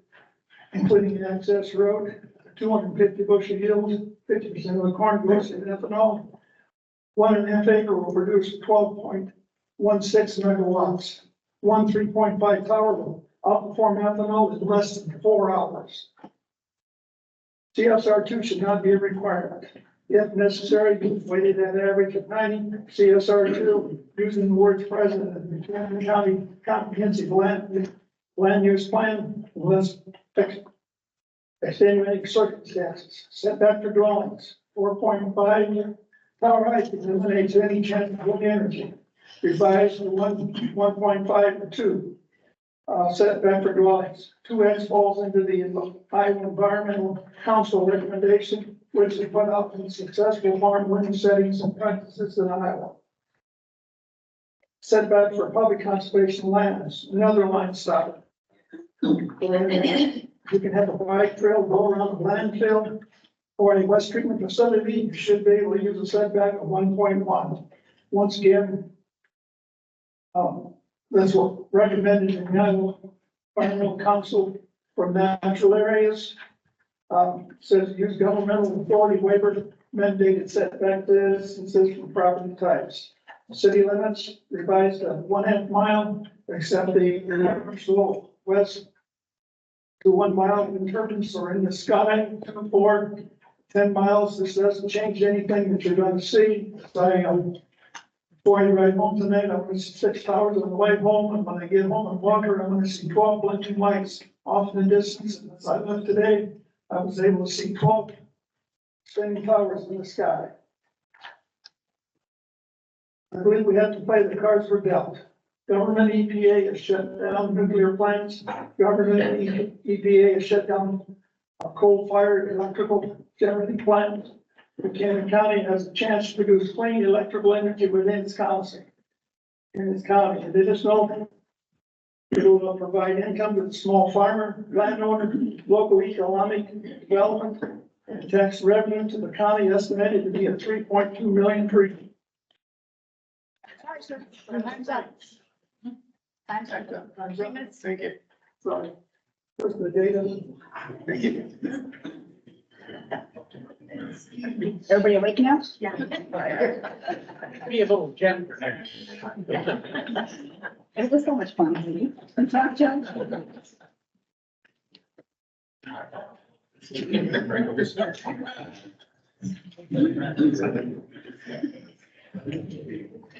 Speaker 9: including the access road, 250 bushel yields, 50% of the corn goes in ethanol. 1.5 acre will produce 12.16 megawatts. One 3.5 tower will outperform ethanol in less than 4 hours. CSR2 should not be a requirement. If necessary, be weighted at an average of 90. CSR2, using the words present in the Buchanan County Comprehensive Land Use Plan, unless extenuating circumstances. Setback for dwellings, 4.5 tower height eliminates any chance of wind energy. Revised to 1.5 to 2. Setback for dwellings. 2X falls into the Iowa Environmental Council recommendation, which is put out in successful farm wind settings and practices in Iowa. Setback for public conservation lands, another line stop. You can have a bike trail go around the landfill or a waste treatment facility. You should be able to use a setback of 1.1. Once again, that's what recommended in the Iowa Environmental Council for natural areas. Says use governmental authority waiver mandated setback distances from property types. City limits revised to 1/2 mile, except the commercial west to 1 mile in terms or in the sky, 2, 4, 10 miles. This doesn't change anything that you're going to see. So, before I ride home tonight, I'm going to see 6 towers on the way home. And when I get home and Walker, I'm going to see 12 blinking lights off in the distance. And as I left today, I was able to see 12 spinning towers in the sky. I believe we have to play the cards we're dealt. Government EPA has shut down nuclear plants. Government EPA has shut down coal-fired electrical generating plants. Buchanan County has a chance to produce clean electrical energy within its county. In its county, and they just know it will provide income to the small farmer, landowner, local economic development, and tax revenue to the county estimated to be at 3.2 million per year.
Speaker 1: Sorry, sir. Time's up. Time's up. 3 minutes.
Speaker 9: Thank you. Sorry. Where's the data?
Speaker 4: Thank you.
Speaker 3: Everybody awake now?
Speaker 1: Yeah.
Speaker 5: Be a little gentler.
Speaker 3: It was so much fun, didn't you? Talk, John.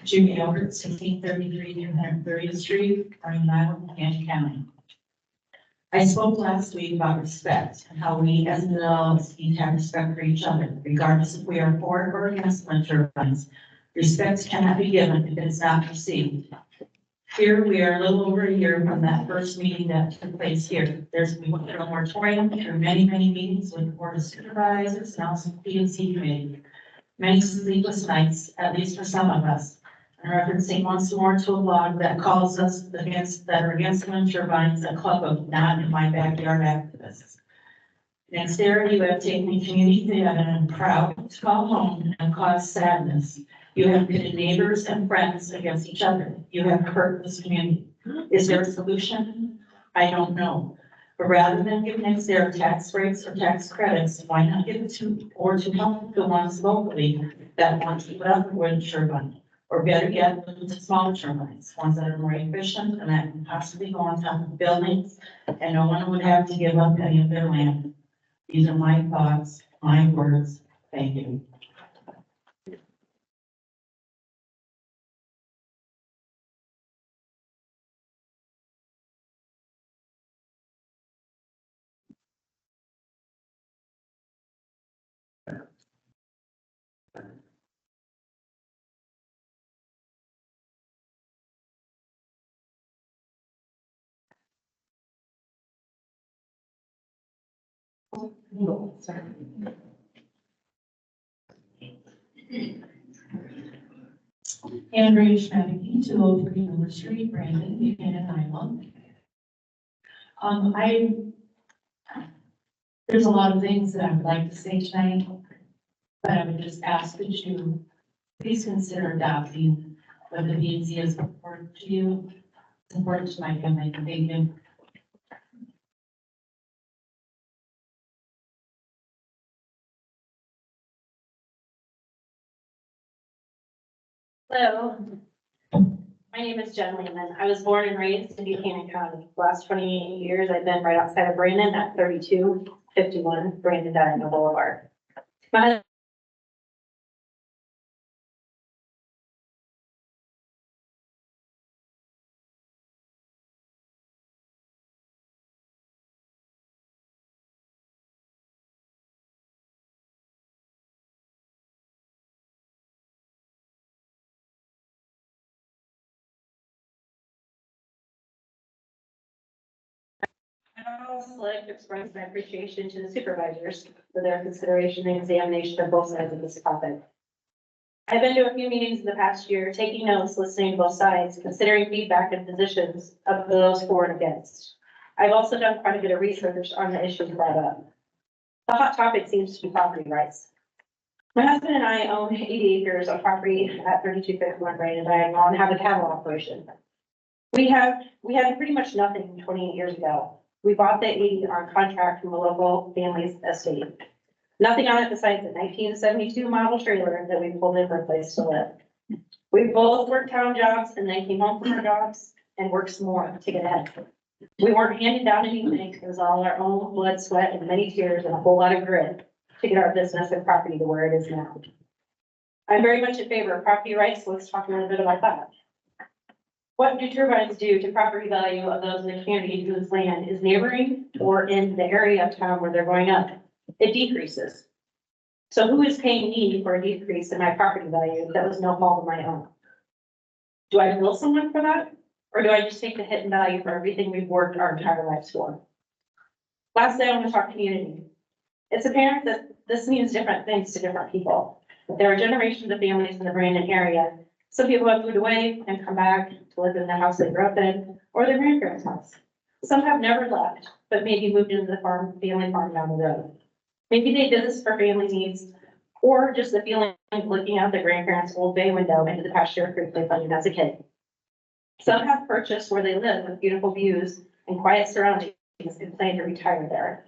Speaker 6: Jimmy Albert, 1633 New 130th Street, Green Island, Buchanan County. I spoke last week about respect and how we as adults need to have respect for each other, regardless if we are for or against wind turbines. Respect cannot be given if it is not received. Here, we are a little over a year from that first meeting that took place here. We went through a moratorium through many, many meetings with the Board of Supervisors and also P&C committee. Many sleepless nights, at least for some of us. I'm referencing once more to a blog that calls us that are against wind turbines a club of not in my backyard activists. Next year, you have taken community data and proud to call home and cause sadness. You have pitted neighbors and friends against each other. You have hurt this community. Is there a solution? I don't know. But rather than give next their tax rates or tax credits, why not give it to, or to help the ones locally that want to put up a wind turbine? Or better yet, the small turbines, ones that are more efficient and that can possibly go on top of buildings, and no one would have to give up any of their land. These are my thoughts, my words. Thank you.
Speaker 10: Andrea Schmanicki, 203 Miller Street, Brandon, Buchanan, Iowa. There's a lot of things that I would like to say tonight, but I would just ask that you please consider adopting what the VNC has reported to you. It's important to my family. Thank you.
Speaker 11: Hello, my name is Jen Lehman. I was born and raised in Buchanan County. The last 28 years, I've been right outside of Brandon at 3251 Brandon Diamond Boulevard. My I'd also like to express my appreciation to the supervisors for their consideration and examination of both sides of this topic. I've been to a few meetings in the past year, taking notes, listening to both sides, considering feedback and positions of those for and against. I've also done quite a bit of research on the issues brought up. The hot topic seems to be property rights. My husband and I own 80 acres of property at 3251 Brandon Diagonal and have a cattle operation. We had pretty much nothing 28 years ago. We bought the 80 on contract from a local family's estate. Nothing on it besides a 1972 model trailer that we pulled in for a place to live. We both worked town jobs and then came home from our jobs and worked some more to get ahead. We weren't handed down anything. It was all our own blood, sweat, and many tears and a whole lot of grit to get our business and property to where it is now. I'm very much in favor of property rights, so let's talk a little bit about that. What do turbines do to property value of those in the community whose land is neighboring or in the area of town where they're going up? It decreases. So who is paying me for a decrease in my property value that was no fault of my own? Do I bill someone for that? Or do I just take the hit in value for everything we've worked our entire lives for? Lastly, I want to talk community. It's apparent that this means different things to different people. There are generations of families in the Brandon area. Some people have moved away and come back to live in the house they grew up in or their grandparents' house. Some have never left, but maybe moved into the family farm down the road. Maybe they did this for family needs or just the feeling of looking out their grandparents' old bay window into the pasture creek they played in as a kid. Some have purchased where they live with beautiful views and quiet surroundings and plan to retire there.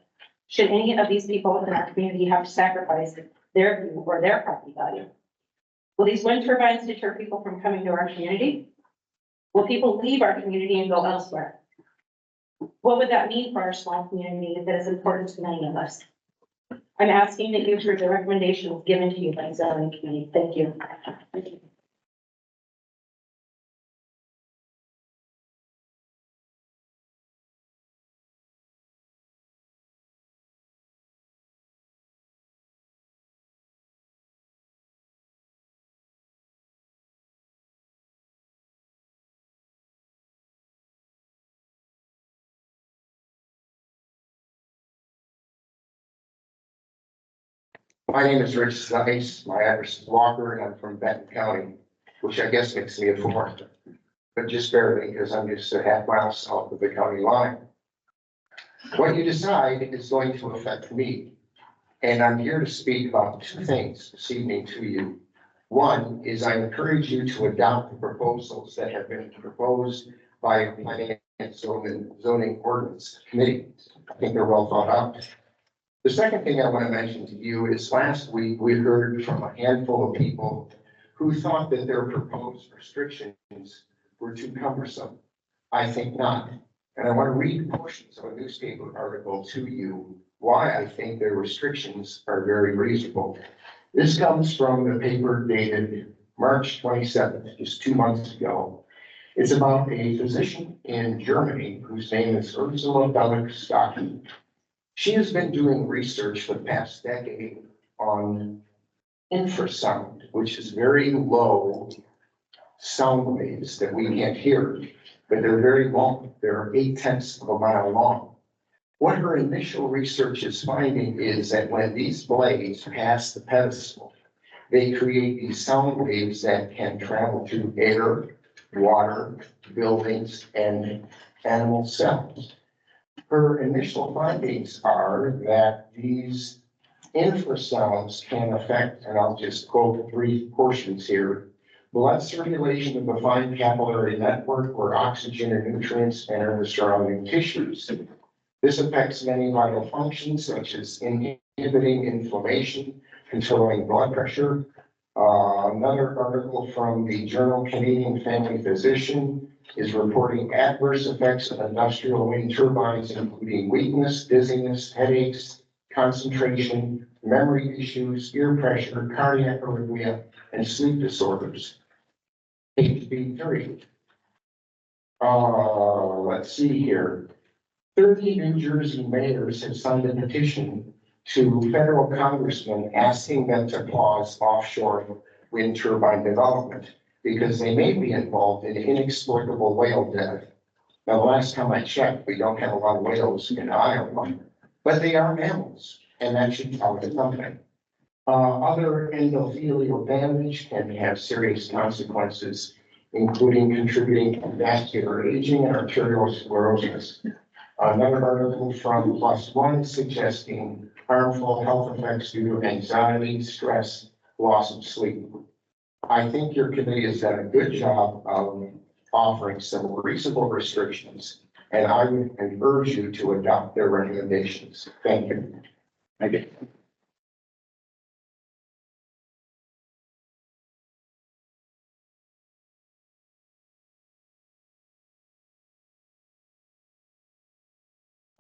Speaker 11: Should any of these people in our community have to sacrifice their view or their property value? Will these wind turbines deter people from coming to our community? Will people leave our community and go elsewhere? What would that mean for our small community that is important to many of us? I'm asking that you approve the recommendations given to you by the zoning committee. Thank you.
Speaker 12: My name is Rich Snice. My address is Walker and I'm from Benton County, which I guess makes me a foreigner, but just barely because I'm just a half mile south of the county line. What you decide is going to affect me. And I'm here to speak about two things this evening to you. One is I encourage you to adopt the proposals that have been proposed by planning Zoning Ordinance Committee. I think they're well thought out. The second thing I want to mention to you is last week we heard from a handful of people who thought that their proposed restrictions were too cumbersome. I think not. And I want to read portions of a newspaper article to you why I think their restrictions are very reasonable. This comes from the paper dated March 27th, just 2 months ago. It's about a physician in Germany whose name is Ursula Bellick-Stocking. She has been doing research for the past decade on infrasound, which is very low sound waves that we can't hear, but they're very long. They're 0.8 of a mile long. What her initial research is finding is that when these blades pass the pedestal, they create these sound waves that can travel through air, water, buildings, and animal cells. Her initial findings are that these infrasounds can affect, and I'll just quote 3 portions here, blood circulation of the fine capillary network where oxygen and nutrients enter the surrounding tissues. This affects many vital functions such as inhibiting inflammation, controlling blood pressure. Another article from the journal Canadian Family Physician is reporting adverse effects of industrial wind turbines, including weakness, dizziness, headaches, concentration, memory issues, ear pressure, cardiac arrhythmia, and sleep disorders. HB3. Let's see here. 30 New Jersey mayors have signed a petition to federal congressmen asking them to pause offshore wind turbine development because they may be involved in inexplicable whale death. Now, the last time I checked, we don't have a lot of whales in Iowa, but they are mammals, and that should tell us something. Other endothelial damage can have serious consequences, including contributing to vascular aging and arterial sclerosis. Another article from +1 suggesting harmful health effects due to anxiety, stress, loss of sleep. I think your committee has done a good job of offering some reasonable restrictions, and I would urge you to adopt their recommendations. Thank you.
Speaker 2: Thank you.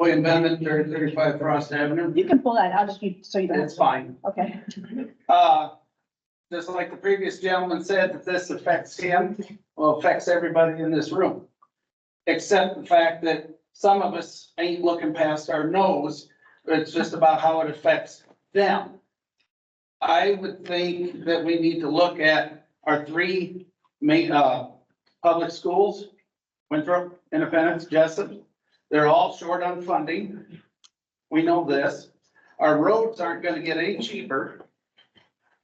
Speaker 13: William Bennett, 35 Frost Avenue.
Speaker 3: You can pull that out if you, so you don't.
Speaker 13: It's fine.
Speaker 3: Okay.
Speaker 13: Just like the previous gentleman said, that this affects him, well, affects everybody in this room. Except the fact that some of us ain't looking past our nose, it's just about how it affects them. I would think that we need to look at our 3 main, public schools, Winthrop, Independence, Jessup. They're all short on funding. We know this. Our roads aren't gonna get any cheaper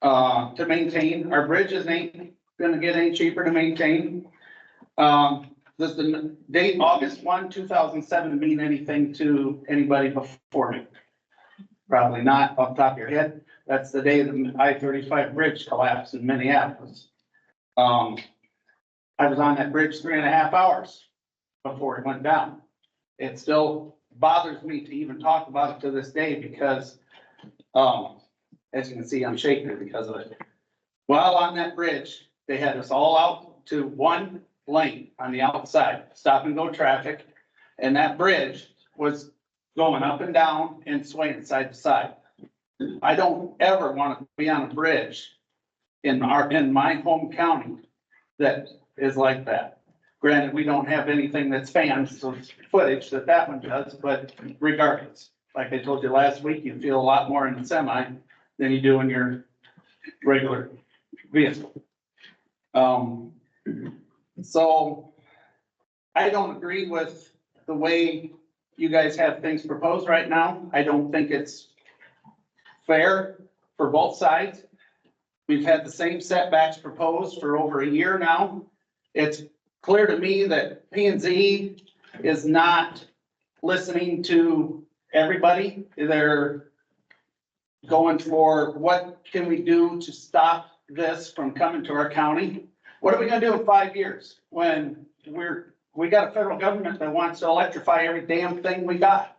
Speaker 13: to maintain. Our bridges ain't gonna get any cheaper to maintain. Does the date August 1, 2007 mean anything to anybody before me? Probably not off the top of your head. That's the day the I-35 bridge collapsed in Minneapolis. I was on that bridge 3.5 hours before it went down. It still bothers me to even talk about it to this day because, as you can see, I'm shaking because of it. While on that bridge, they had us all out to 1 lane on the outside, stop and go traffic. And that bridge was going up and down and swaying side to side. I don't ever want to be on a bridge in my home county that is like that. Granted, we don't have anything that's fans, so it's footage that one does, but regardless, like I told you last week, you feel a lot more in the semi than you do in your regular vehicle. So I don't agree with the way you guys have things proposed right now. I don't think it's fair for both sides. We've had the same setbacks proposed for over a year now. It's clear to me that P&Z is not listening to everybody. They're going for what can we do to stop this from coming to our county? What are we gonna do in 5 years when we're we got a federal government that wants to electrify every damn thing we got.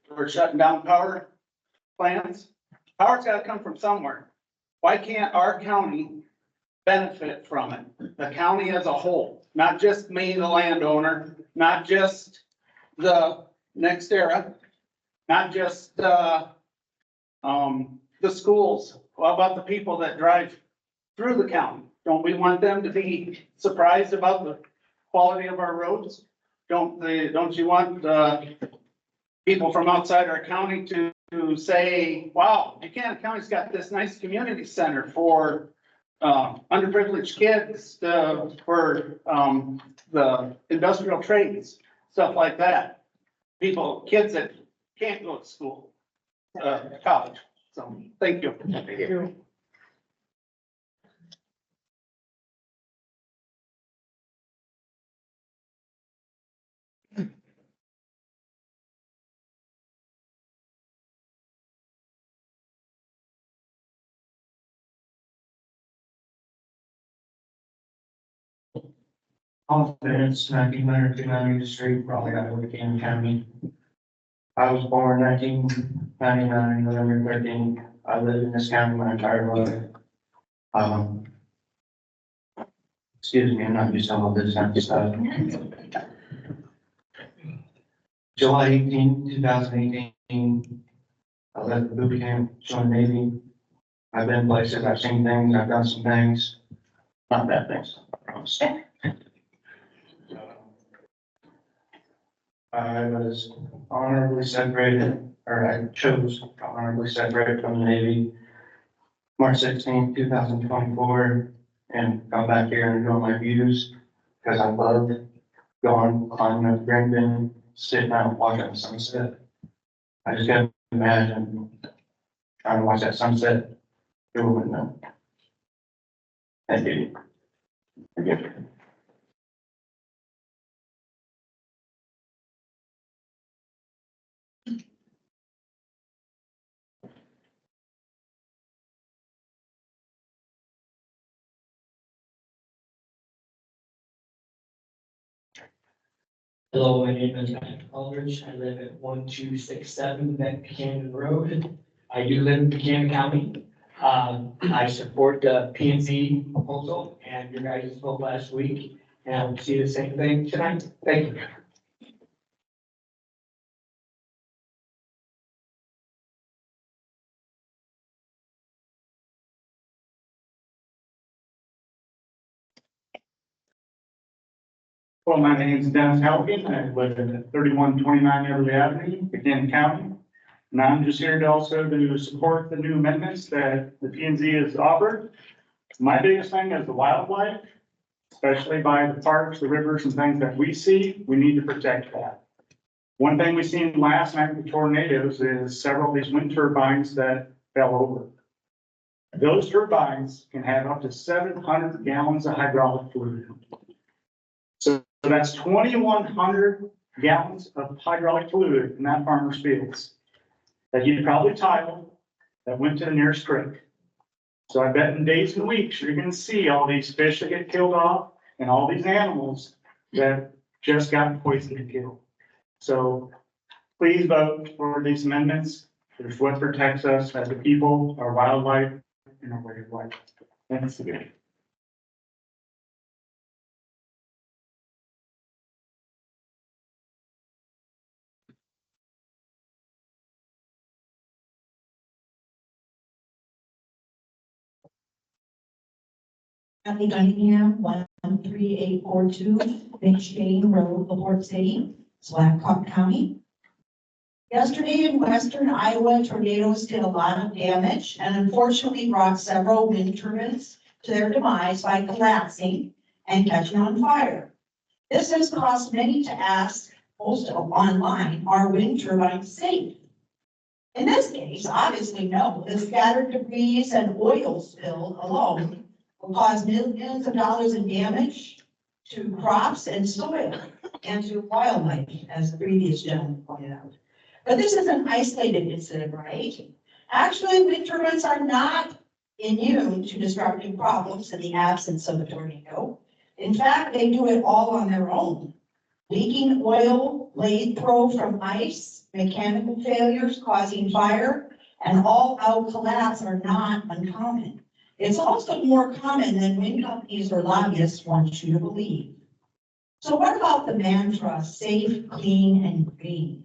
Speaker 13: We're shutting down power plants. Power's gotta come from somewhere. Why can't our county benefit from it? The county as a whole, not just me, the landowner, not just the next era, not just, the schools. What about the people that drive through the county? Don't we want them to be surprised about the quality of our roads? Don't you want, people from outside our county to say, wow, Buchanan County's got this nice community center for, underprivileged kids, for, the industrial trades, stuff like that. Kids that can't go to school, college. So, thank you.
Speaker 12: Thank you.
Speaker 14: All parents, 1900 Street, Raleigh, Iowa, Buchanan County. I was born 1999, November 13th. I lived in this county my entire life. Excuse me, I'm not used to all this kind of stuff. July 18, 2018, I left the boot camp, joined the Navy. I've been places, I've seen things, I've done some things, not bad things, I promise. I was honorably separated, or I chose to honorably separate from the Navy March 16, 2024, and come back here and enjoy my views, because I love going, climbing up Grand Bend, sitting out watching the sunset. I just can't imagine trying to watch that sunset through a window. Thank you.
Speaker 15: Hello, my name is Matt Aldridge. I live at 1267 Buchanan Road. I do live in Buchanan County. I support the P and Z proposal and your guys vote last week, and I will see the same thing tonight. Thank you.
Speaker 16: Well, my name is Dennis Halligan. I live at 3129 Everly Avenue, Buchanan County. And I'm just here to also to support the new amendments that the P and Z has offered. My biggest thing is the wildlife, especially by the parks, the rivers and things that we see, we need to protect that. One thing we seen last night with the tornadoes is several of these wind turbines that fell over. Those turbines can have up to 700 gallons of hydraulic fluid. So that's 2,100 gallons of hydraulic fluid in that farmer's fields that you probably tiled that went to the nearest creek. So I bet in days and weeks, you're gonna see all these fish that get killed off and all these animals that just got poisoned and killed. So please vote for these amendments. It's what protects us as a people, our wildlife, and our way of life. Thanks again.
Speaker 17: Kathy Cunningham, 13842 McShane Road, LaPorte City, Blackhawk County. Yesterday in western Iowa, tornadoes did a lot of damage and unfortunately brought several wind turbines to their demise by collapsing and catching on fire. This has caused many to ask, also online, are wind turbines safe? In this case, obviously no. The scattered debris and oil spill alone will cause millions of dollars in damage to crops and soil and to wildlife, as the previous gentleman pointed out. But this is an isolated incident, right? Actually, wind turbines are not immune to disrupting problems in the absence of a tornado. In fact, they do it all on their own. Leaking oil, blade throw from ice, mechanical failures causing fire, and all-out collapse are not uncommon. It's also more common than wind companies or lobbyists want you to believe. So what about the mantra, safe, clean, and green?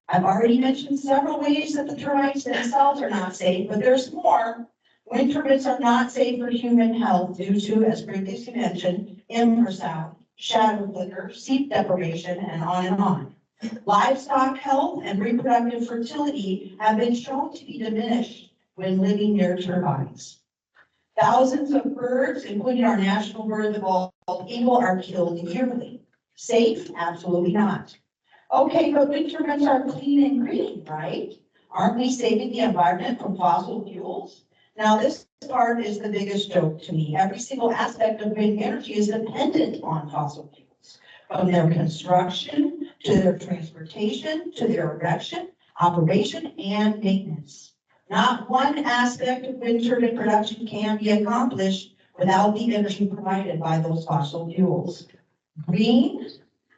Speaker 17: I've already mentioned several ways that the turbines themselves are not safe, but there's more. Wind turbines are not safe for human health due to, as previously mentioned, infrasound, shadow flicker, seep deprivation, and on and on. Livestock health and reproductive fertility have been shown to be diminished when living near turbines. Thousands of birds, including our national bird, the bald eagle, are killed yearly. Safe? Absolutely not. Okay, but wind turbines are clean and green, right? Aren't we saving the environment from fossil fuels? Now, this part is the biggest joke to me. Every single aspect of wind energy is dependent on fossil fuels, from their construction, to their transportation, to their erection, operation, and maintenance. Not one aspect of wind turbine production can be accomplished without the energy provided by those fossil fuels. Green?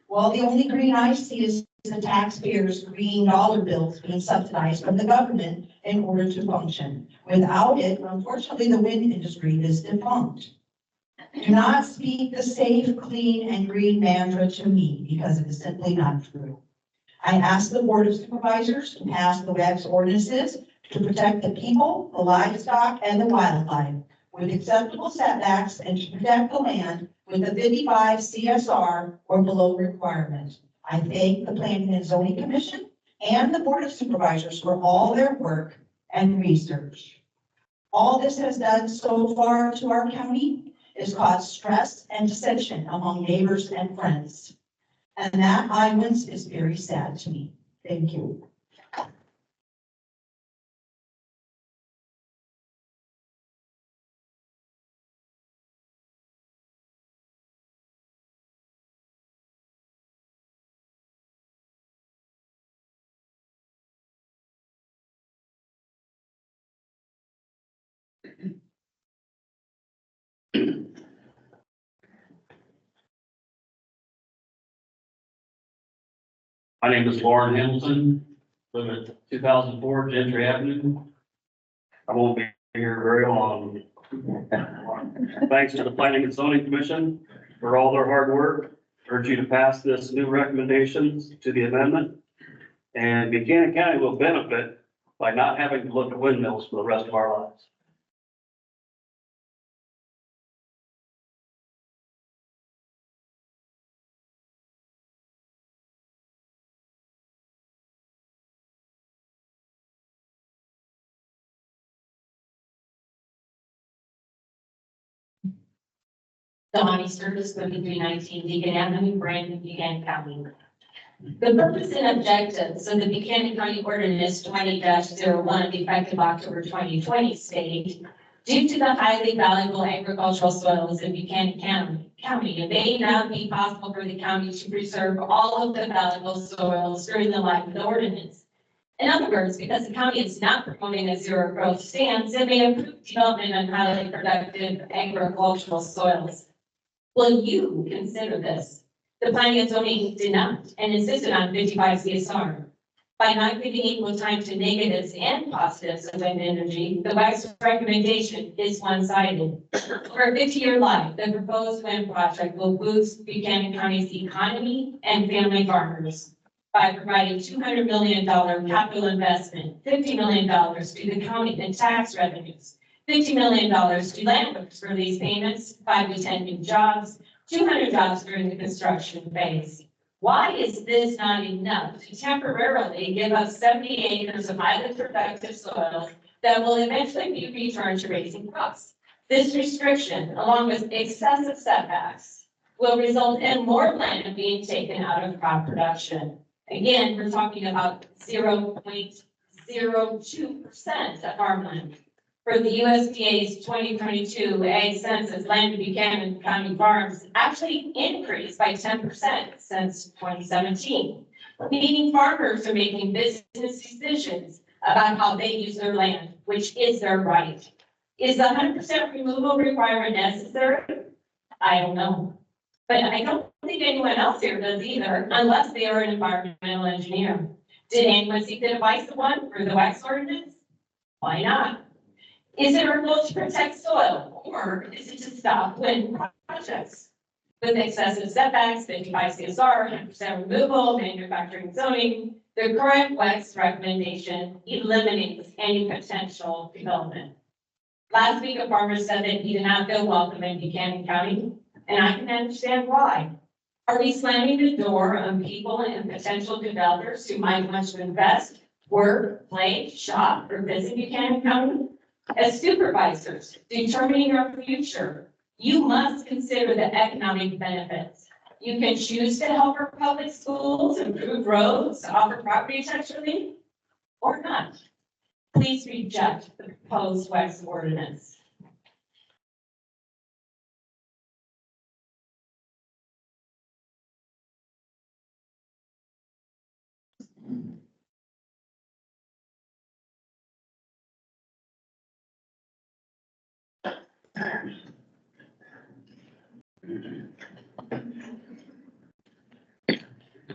Speaker 17: Well, the only green I see is the taxpayers' green dollar bills being subsidized from the government in order to function. Without it, unfortunately, the wind industry is defunct. Do not speak the safe, clean, and green mantra to me because it is simply not true. I ask the Board of Supervisors to pass the WECS ordinances to protect the people, the livestock, and the wildlife with acceptable setbacks and to protect the land with a 55 CSR or below requirement. I thank the Planning and Zoning Commission and the Board of Supervisors for all their work and research. All this has done so far to our county is cause stress and dissension among neighbors and friends. And that violence is very sad to me. Thank you.
Speaker 5: My name is Lauren Hamilton, live at 2004 Gentry Avenue. I won't be here very long. Thanks to the Planning and Zoning Commission for all their hard work. Urge you to pass this new recommendations to the amendment. And Buchanan County will benefit by not having to look at windmills for the rest of our lives.
Speaker 10: Donnie Service, 3319 Deacon Avenue, Brandon, Buchanan County. The purpose and objectives of the Buchanan County Ordinance 20-01, effective October 2020, state, due to the highly valuable agricultural soils in Buchanan County, it may not be possible for the county to preserve all of the valuable soils during the life of the ordinance. In other words, because the county is not promoting a zero growth stance, it may improve development on highly productive agricultural soils. Will you consider this? The Planning and Zoning did not and insisted on 55 CSR. By not giving equal time to negatives and positives of wind energy, the WECS recommendation is one-sided. For a 50-year life, the proposed wind project will boost Buchanan County's economy and family farmers by providing $200 million capital investment, $50 million to the county in tax revenues, $50 million to landowners for these payments, 5 to 10 new jobs, 200 jobs during the construction phase. Why is this not enough to temporarily give up 70 acres of highly productive soil that will eventually be returned to raising crops? This restriction, along with excessive setbacks, will result in more land being taken out of crop production. Again, we're talking about 0.02% of farmland. For the USDA's 2022 Ag Census, land in Buchanan County farms actually increased by 10% since 2017, meaning farmers are making business decisions about how they use their land, which is their right. Is the 100% removal requirement necessary? I don't know.
Speaker 11: But I don't think anyone else here does either, unless they are an environmental engineer. Did anyone seek the advice of one for the WECS ordinance? Why not? Is it our goal to protect soil, or is it to stop wind projects? With excessive setbacks, 55 CSR, 100% removal, manufacturing zoning, the current WECS recommendation eliminates any potential development. Last week, a farmer said that he did not feel welcome in Buchanan County, and I can understand why. Are we slamming the door on people and potential developers who might want to invest, work, play, shop, or visit Buchanan County? As supervisors determining our future, you must consider the economic benefits. You can choose to help our public schools, improve roads, offer property tax relief, or not. Please reject the proposed WECS ordinance.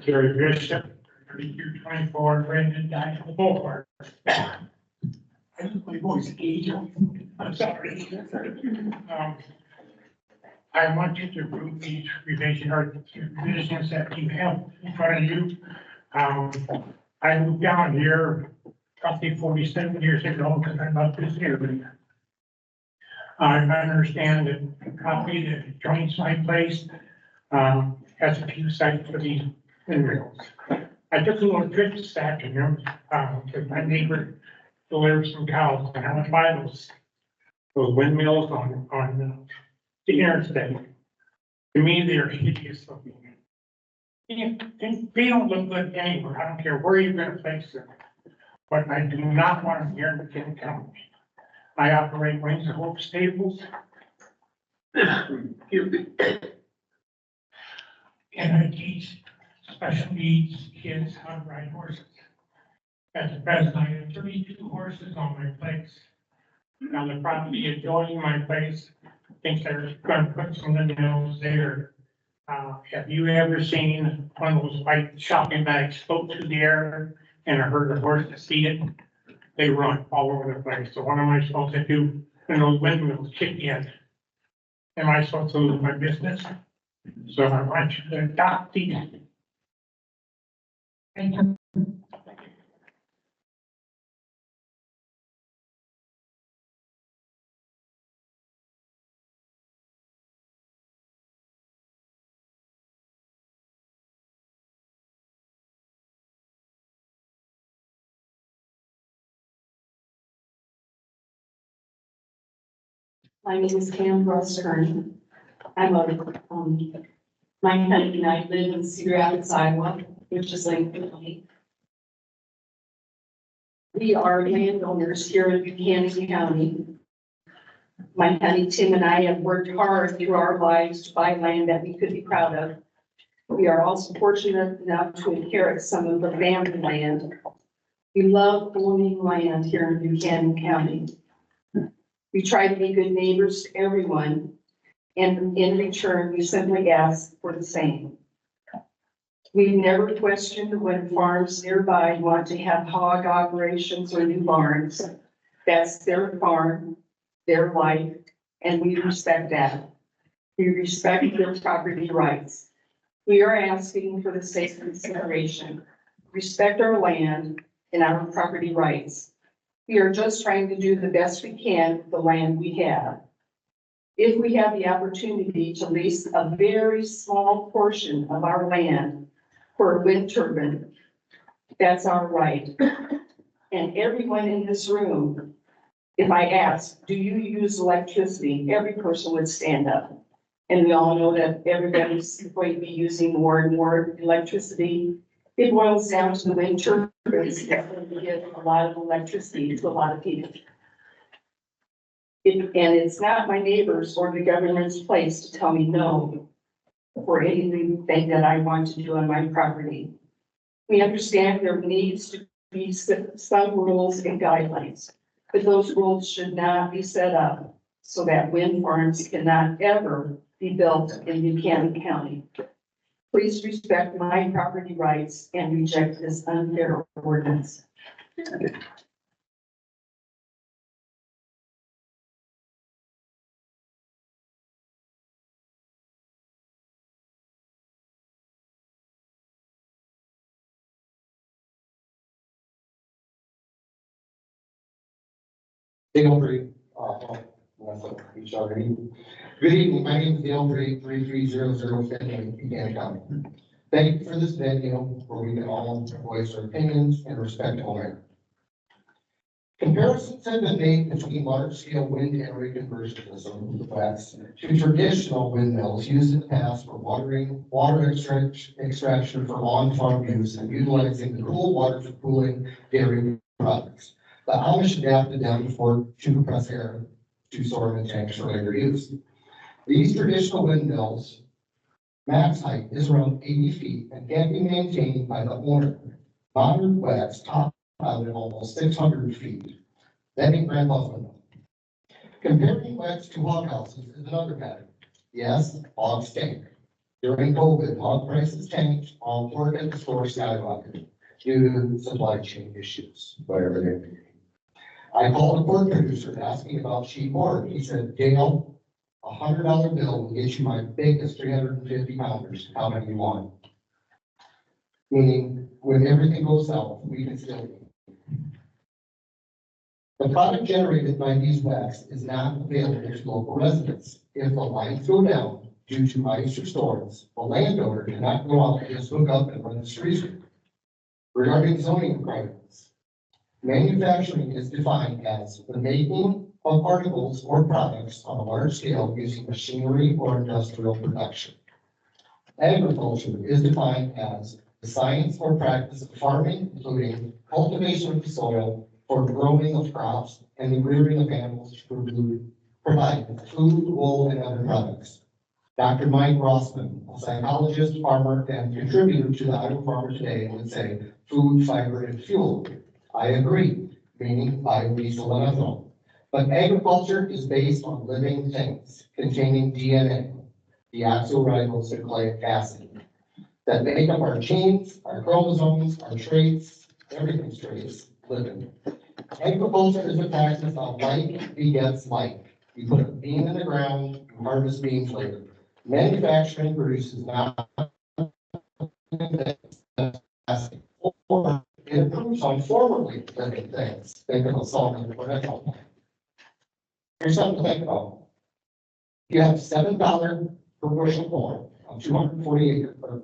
Speaker 16: Gary Bishop, 3224 Brandon Diamond Boulevard. I think my voice aged. I'm sorry. I want you to approve these revisions or revisions that you have in front of you. I moved down here roughly 47 years ago because I love this area. I understand that the property that joins my place has a few sites for these windmills. I took a little trip this afternoon because my neighbor delivers some cows, and I went by those windmills on the interstate. To me, they're hideous looking. They don't look good anywhere. I don't care where you're going to place them. But I do not want them here in Buchanan County. I operate Wings of Hope Stables. And I teach special needs kids how to ride horses. At the present, I have 32 horses on my place. Now, the property adjoining my place thinks they're going to put some windmills there. Have you ever seen one of those white shopping bags float through the air and a herd of horses see it? They run all over the place. So what am I supposed to do when those windmills kick in? Am I supposed to lose my business? So I want you to adopt these.
Speaker 7: My name is Pam Ruskern. I'm my husband and I live in Cedar Rapids, Iowa, which is like, we are landowners here in Buchanan County. My honey Tim and I have worked hard through our lives to buy land that we could be proud of. We are also fortunate enough to inherit some of the family land. We love owning land here in Buchanan County. We try to be good neighbors to everyone, and in return, we simply ask for the same. We never questioned when farms nearby want to have hog operations or new barns. That's their farm, their life, and we respect that. We respect their property rights. We are asking for the same consideration. Respect our land and our property rights. We are just trying to do the best we can with the land we have. If we have the opportunity to lease a very small portion of our land for a wind turbine, that's our right. And everyone in this room, if I ask, do you use electricity? Every person would stand up. And we all know that everybody's going to be using more and more electricity. It boils down to the wind turbines that going to give a lot of electricity to a lot of people. And it's not my neighbors or the government's place to tell me no for anything that I want to do on my property. We understand there needs to be some rules and guidelines, but those rules should not be set up so that wind farms cannot ever be built in Buchanan County. Please respect my property rights and reject this unfair ordinance.
Speaker 18: Dale Bree, he's already. Good evening, my name is Dale Bree, 3300 Fenway, Buchanan County. Thank you for this video where we can all voice our opinions and respect all men. Comparisons have been made between large-scale wind and reconversion systems, the WECS, to traditional windmills used in the past for water extraction for on-farm use and utilizing the cool water for cooling dairy products. The Amish adapted them to compress air to store in tanks for later use. These traditional windmills, max height is around 80 feet and can be maintained by the owner. Modern WECS top out at almost 600 feet. That ain't grandpa's windmill. Comparing WECS to hog houses is another matter. Yes, hogs stink. During COVID, hog prices tanked, while pork at the store skyrocketed due to supply chain issues, whatever they may be. I called a pork producer asking about cheap pork. He said, Dale, $100 bill will get you my biggest 350 pounders. How many you want? Meaning, when everything goes south, we can still eat. The product generated by these WECS is not available to local residents. If the lines go down due to ice or storms, the landowner cannot go out and just hook up and run the street. Regarding zoning requirements, manufacturing is defined as the making of articles or products on a large scale using machinery or industrial production. Agriculture is defined as the science or practice of farming, including cultivation of the soil for growing of crops and the rearing of animals to provide food, wool, and other products. Dr. Mike Rossman, a psychologist, farmer, and contributor to the Iowa Farmer Today, would say food, fiber, and fuel. I agree, meaning biodiesel and ethanol. But agriculture is based on living things containing DNA, deoxyribonucleic acid, that make up our genes, our chromosomes, our traits, everything's traits, living. Agriculture is a practice of like begets like. You put a bean in the ground, you harvest beans later. Manufacturing produces not or it improves on formerly living things. Think of a salt and ethanol. Here's something to think about. You have $7 per bushel corn on 240 acres,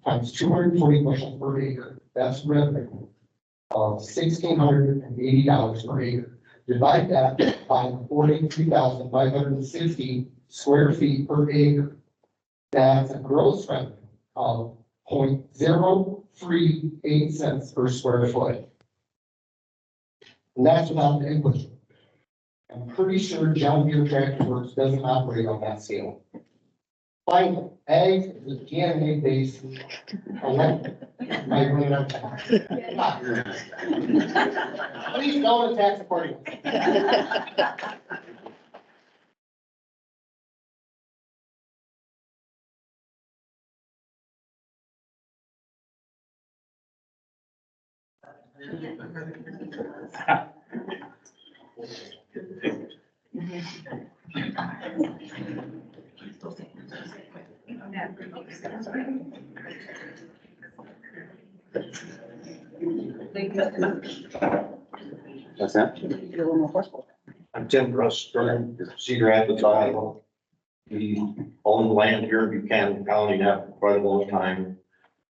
Speaker 18: times 240 bushels per acre. That's revenue of $1,680 per acre. Divide that by 43,560 square feet per acre. That's a gross revenue of 0.038 cents per square foot. And that's without the input. I'm pretty sure John Deere Tractor Works doesn't operate on that scale. Finally, ag is a DNA-based electric. Please don't attack the party.
Speaker 8: What's that?
Speaker 3: You're a little more forceful.
Speaker 8: I'm Tim Russ, Cedar Rapids, Iowa. We own land here in Buchanan County now for quite a long time.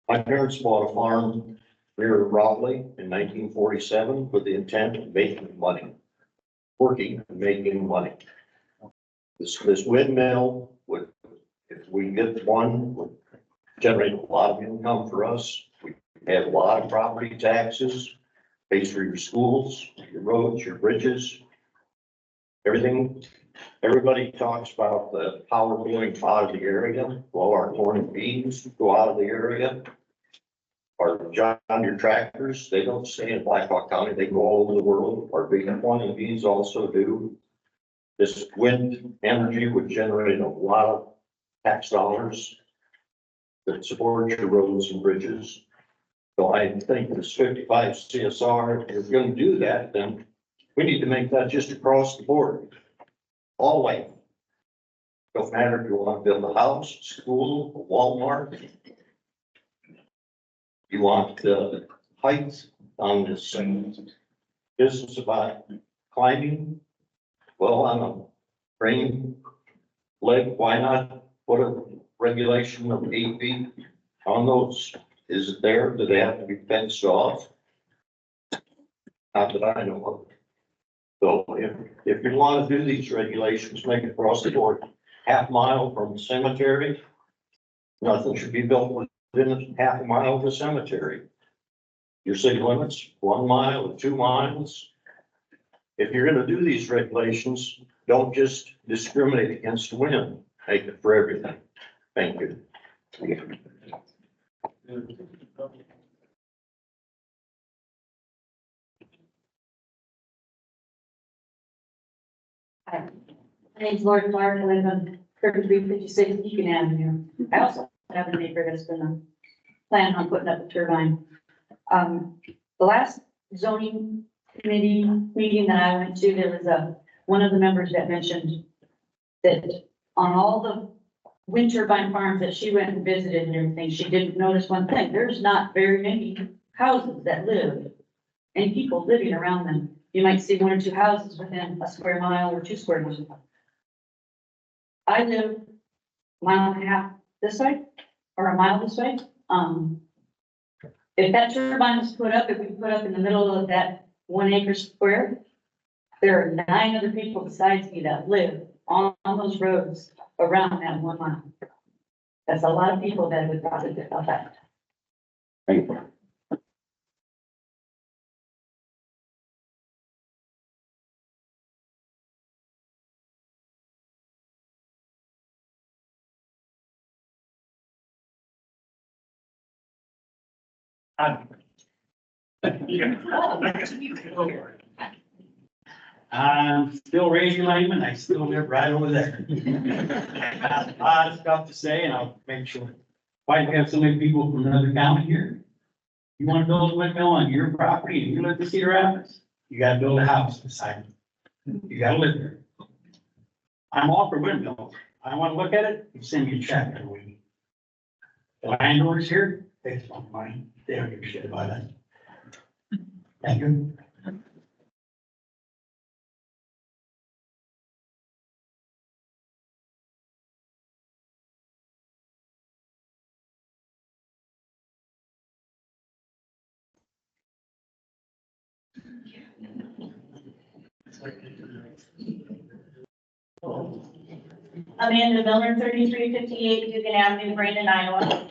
Speaker 8: My parents bought a farm near Raleigh in 1947 with the intent of making money, working and making money. This windmill would, if we get one, would generate a lot of income for us. We have a lot of property taxes, pays for your schools, your roads, your bridges, everything. Everybody talks about the power going out of the area. Well, our corn and beans go out of the area. Our John Deere tractors, they don't stay in Blackhawk County, they go all over the world. Our big corn and beans also do.
Speaker 2: This wind energy would generate a lot of tax dollars that support your roads and bridges. So I think this 55 CSR, if you're gonna do that, then we need to make that just across the board. All the way. Don't matter if you want to build a house, school, a Walmart. You want the height on this business about climbing. Well, on a frame leg, why not put a regulation of 8 feet on those? Is it there? Do they have to be fenced off? Not that I know of. So if you want to do these regulations, make it across the board. Half mile from the cemetery. Nothing should be built within half a mile of the cemetery. Your city limits, 1 mile or 2 miles. If you're gonna do these regulations, don't just discriminate against wind, make it for everything. Thank you.
Speaker 1: Hi, my name's Lori Clark, I live on 3356 Buchanan Avenue. I also have a neighbor that's been planning on putting up a turbine. The last zoning committee meeting that I went to, there was one of the members that mentioned that on all the wind turbine farms that she went and visited and everything, she didn't notice one thing. There's not very many houses that live and people living around them. You might see 1 or 2 houses within a square mile or 2 square miles. I live a mile and a half this way, or a mile this way. If that turbine was put up, if we put up in the middle of that 1 acre square, there are 9 other people besides me that live on those roads around that 1 mile. That's a lot of people that would probably about that.
Speaker 2: Thank you.
Speaker 19: I'm still raising my hand, I still live right over there. I have a lot of stuff to say, and I'll make sure. Why do you have so many people from another county here? You want to build a windmill on your property and you live in Cedar Rapids? You gotta build a house beside it. You gotta live there. I'm all for windmills. I want to look at it, you send me a check every week. The landowners here, they just want money. They don't give a shit about it. Thank you.
Speaker 1: Amanda Miller, 3358 Buchanan Avenue, Brandon, Iowa.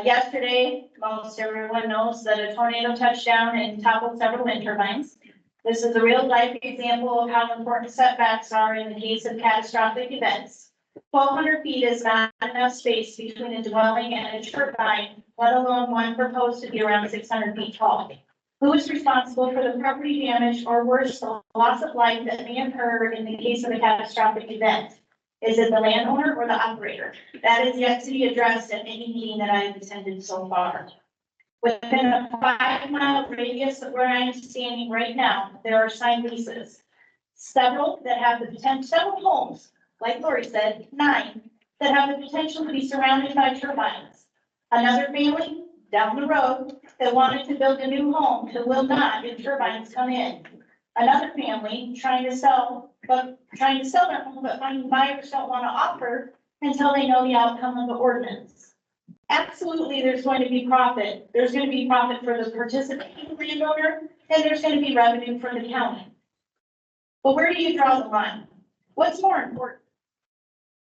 Speaker 1: Yesterday, most everyone knows that a tornado touched down and toppled several wind turbines. This is a real life example of how important setbacks are in the case of catastrophic events. 1,200 feet is not enough space between a dwelling and a turbine, let alone one proposed to be around 600 feet tall. Who is responsible for the property damage or worse, the loss of life that may occur in the case of a catastrophic event? Is it the landowner or the operator? That is yet to be addressed at any meeting that I have attended so far. Within a 5-mile radius of where I am standing right now, there are signed leases. Several that have the potential, several homes, like Lori said, 9, that have the potential to be surrounded by turbines. Another family down the road that wanted to build a new home that will not if turbines come in. Another family trying to sell their home, but finding buyers don't want to offer until they know the outcome of the ordinance. Absolutely, there's going to be profit. There's going to be profit for the participating landowner, and there's going to be revenue for the county. But where do you draw the line? What's more important?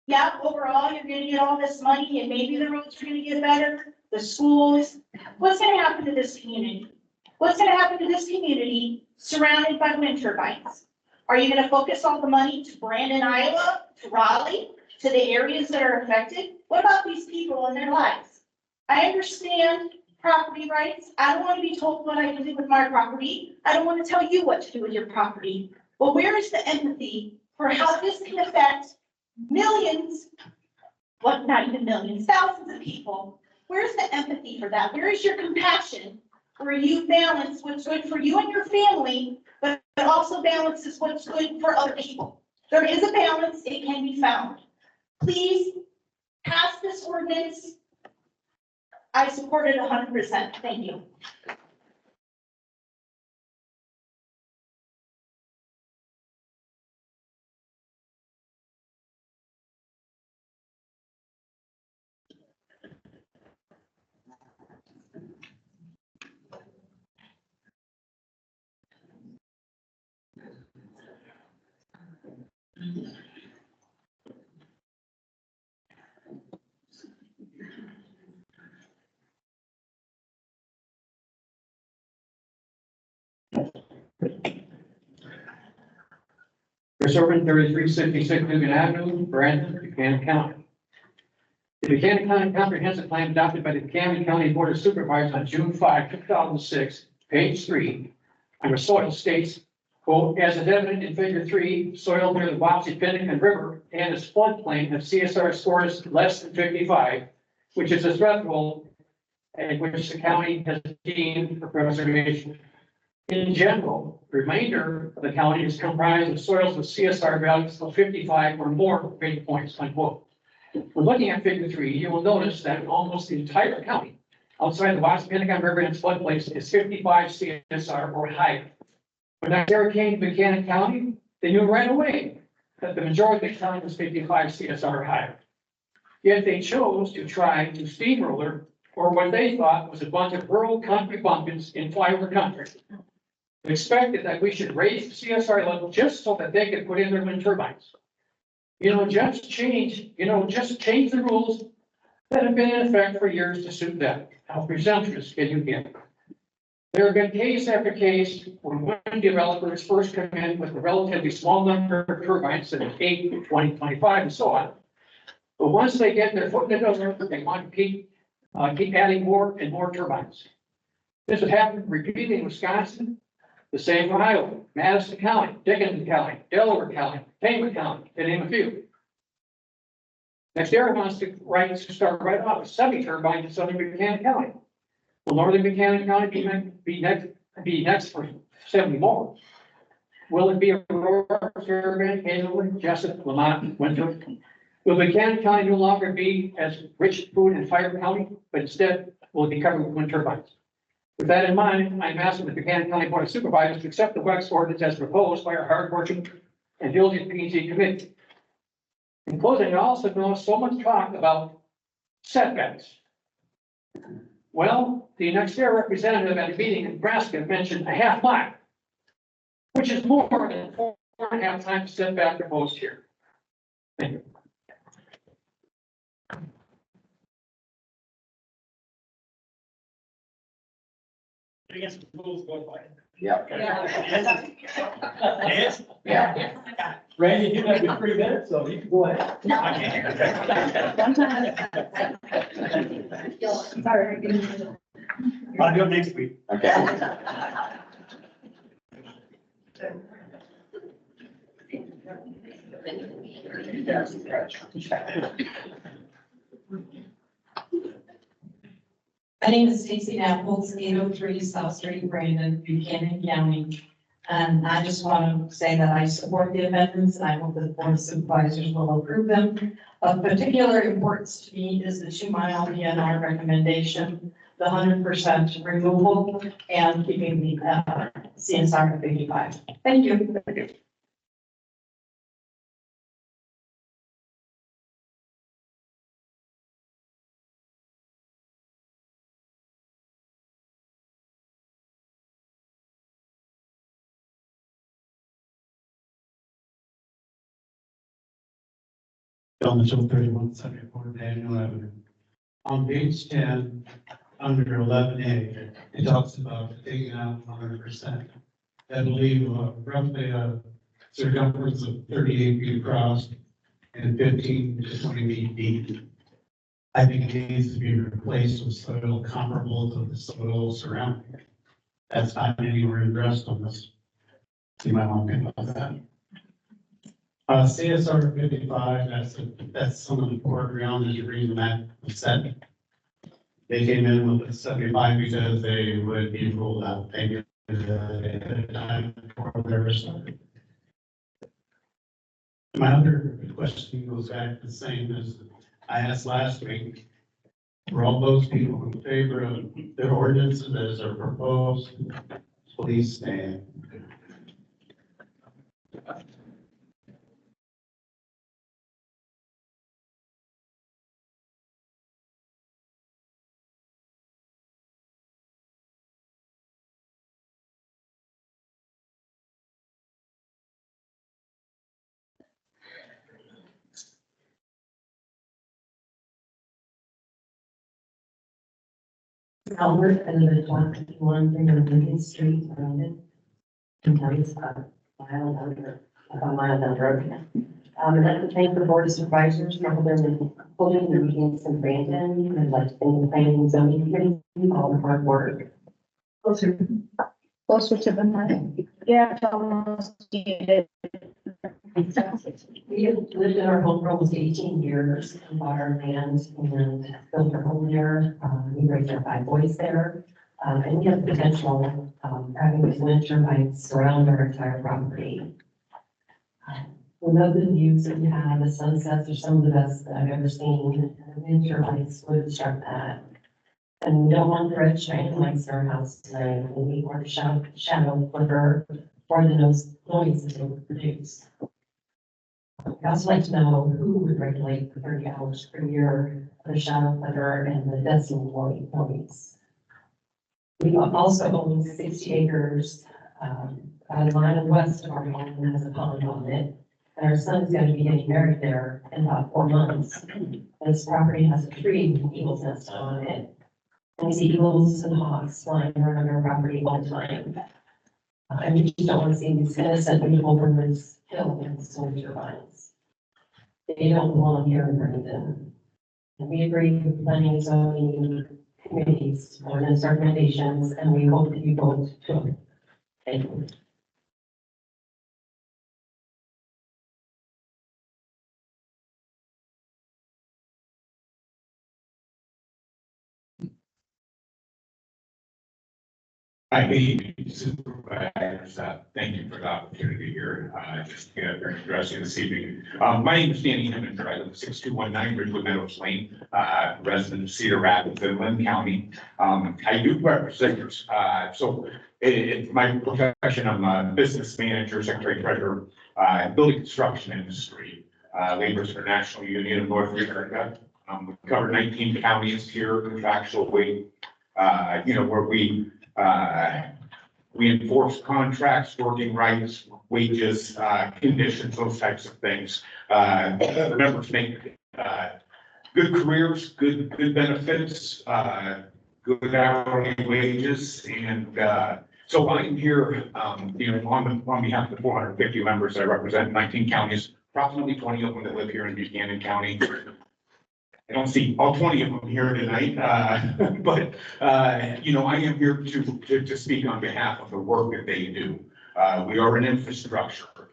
Speaker 1: Yeah, overall, you're going to get all this money, and maybe the roads are going to get better, the schools. What's going to happen to this community? What's going to happen to this community surrounded by wind turbines? Are you going to focus all the money to Brandon, Iowa, to Raleigh, to the areas that are affected? What about these people and their lives? I understand property rights. I don't want to be told what I can do with my property. I don't want to tell you what to do with your property. Well, where is the empathy for how this can affect millions, well, not even millions, thousands of people. Where's the empathy for that? Where is your compassion where you balance what's good for you and your family, but also balances what's good for other people? There is a balance, it can be found. Please pass this ordinance. I support it 100%. Thank you.
Speaker 19: Chris Urban, 3366 Buchanan Avenue, Brandon, Buchanan County. The Buchanan County Comprehensive Plan adopted by the Buchanan County Board of Supervisors on June 5, 2006, page 3, under soil states, quote, as is evident in figure 3, soil near the Wapsie-Pennington River and its floodplain of CSR scores less than 55, which is a threshold and which the county has deemed for preservation. In general, the remainder of the county is comprised of soils with CSR values of 55 or more data points, unquote. When looking at figure 3, you will notice that almost the entire county outside the Wapsie-Pennington River and its floodplains is 55 CSR or higher. When I came to Buchanan County, they knew right away that the majority of the county was 55 CSR or higher. Yet they chose to try to steamroller or what they thought was a bunch of rural country bumpkins in flyover country. They expected that we should raise the CSR level just so that they could put in their wind turbines. Just change the rules that have been in effect for years to suit them. How presumptuous can you get? There have been case after case when wind developers first come in with a relatively small number of turbines, that 8, 20, 25, and so on. But once they get their foot in the door, they want to keep adding more and more turbines. This has happened repeatedly in Wisconsin, the same in Iowa, Madison County, Dickinson County, Delaware County, Payment County, to name a few. NextEra wants to start right off with 70 turbines in southern Buchanan County. Will northern Buchanan County be next for 70 more? Will it be Aurora, Fairbanks, Hazelwood, Jessup, Lamont, Winthrop? Will Buchanan County no longer be as rich food and fire county, but instead will it be covered with wind turbines? With that in mind, I'm asking the Buchanan County Board of Supervisors to accept the WECS ordinance as proposed by our hardworking and diligent P&Z committee. In closing, I also know so much talk about setbacks. Well, the NextEra representative at a meeting in Nebraska mentioned a half mile, which is more than 4.5 times the setback proposed here. Thank you. I guess the rules go by.
Speaker 4: Yeah.
Speaker 19: Yes?
Speaker 4: Yeah.
Speaker 19: Randy, you have your 3 minutes, so you can go ahead.
Speaker 1: Sorry.
Speaker 19: I'll do it next week.
Speaker 4: Okay.
Speaker 10: My name is Stacy Apples, 803 South Street, Brandon, Buchanan County. And I just want to say that I support the amendments and I hope that the Board of Supervisors will approve them. Of particular importance to me is the 2-mile DNR recommendation, the 100% removal, and keeping the CSR at 55. Thank you.
Speaker 19: Thank you.
Speaker 20: Bill Mitchell, 3174 Daniel Avenue. On page 10, under 11A, it talks about taking out 100%. I believe roughly a circumference of 38 feet across and 15 to 20 feet deep. I think it needs to be replaced with soil comparable to the soil surrounding it. That's not anywhere addressed on this. You might want to think about that. CSR 55, that's some of the foreground is the reason that was set. They came in with a 75 because they would be ruled out maybe at a time before they were started. My other question goes back to the same as I asked last week. For all those people in favor of the ordinances as are proposed, please stand.
Speaker 6: Albert, and then 151 Lincoln Street, Brandon. And it's about a mile down the road. I'd like to thank the board of supervisors for holding the meetings in Brandon. I'd like to thank the planning and zoning committee, all the hard work.
Speaker 3: Closer to the mic. Yeah, almost did.
Speaker 6: We have lived in our home for almost 18 years, and bought our land and built our home there. We raised our 5 boys there. And we have the potential, having these wind turbines surround our entire property. We love the views that we have, the sunsets are some of the best that I've ever seen. And the wind turbines would obstruct that. And we don't want the red shining lights in our house tonight. We need more shadow for the noise that they would produce. I'd also like to know who would regulate the 30 hours per year, the shadow flicker and the decimal noise. We also own 60 acres, on the line west of our home that has a pond on it. And our son's going to be getting married there in about 4 months. This property has a tree with an eagle's nest on it. And we see eagles and hawks flying around our property all the time. And we just don't want to see these innocent people from this hill and wind turbines. They don't belong here in Brandon. And we agree with planning and zoning committees, ordinance recommendations, and we hope that you vote to. Thank you.
Speaker 8: Hi, supervisors, thank you for the opportunity here, just to get very interesting this evening. My name is Danny Hemminger, I live at 6219 Ridgewood Meadows Lane, resident of Cedar Rapids in Lynn County. I do represent, so in my profession, I'm a business manager, secretary treasurer, building construction industry, Laborers International Union of North America. We cover 19 counties here, contractually, where we enforce contracts, working rights, wages, conditions, those types of things. The members make good careers, good benefits, good hourly wages, and so I'm here, on behalf of the 450 members I represent, 19 counties, approximately 20 of them that live here in Buchanan County. I don't see all 20 of them here tonight, but, I am here to speak on behalf of the work that they do. We are an infrastructure.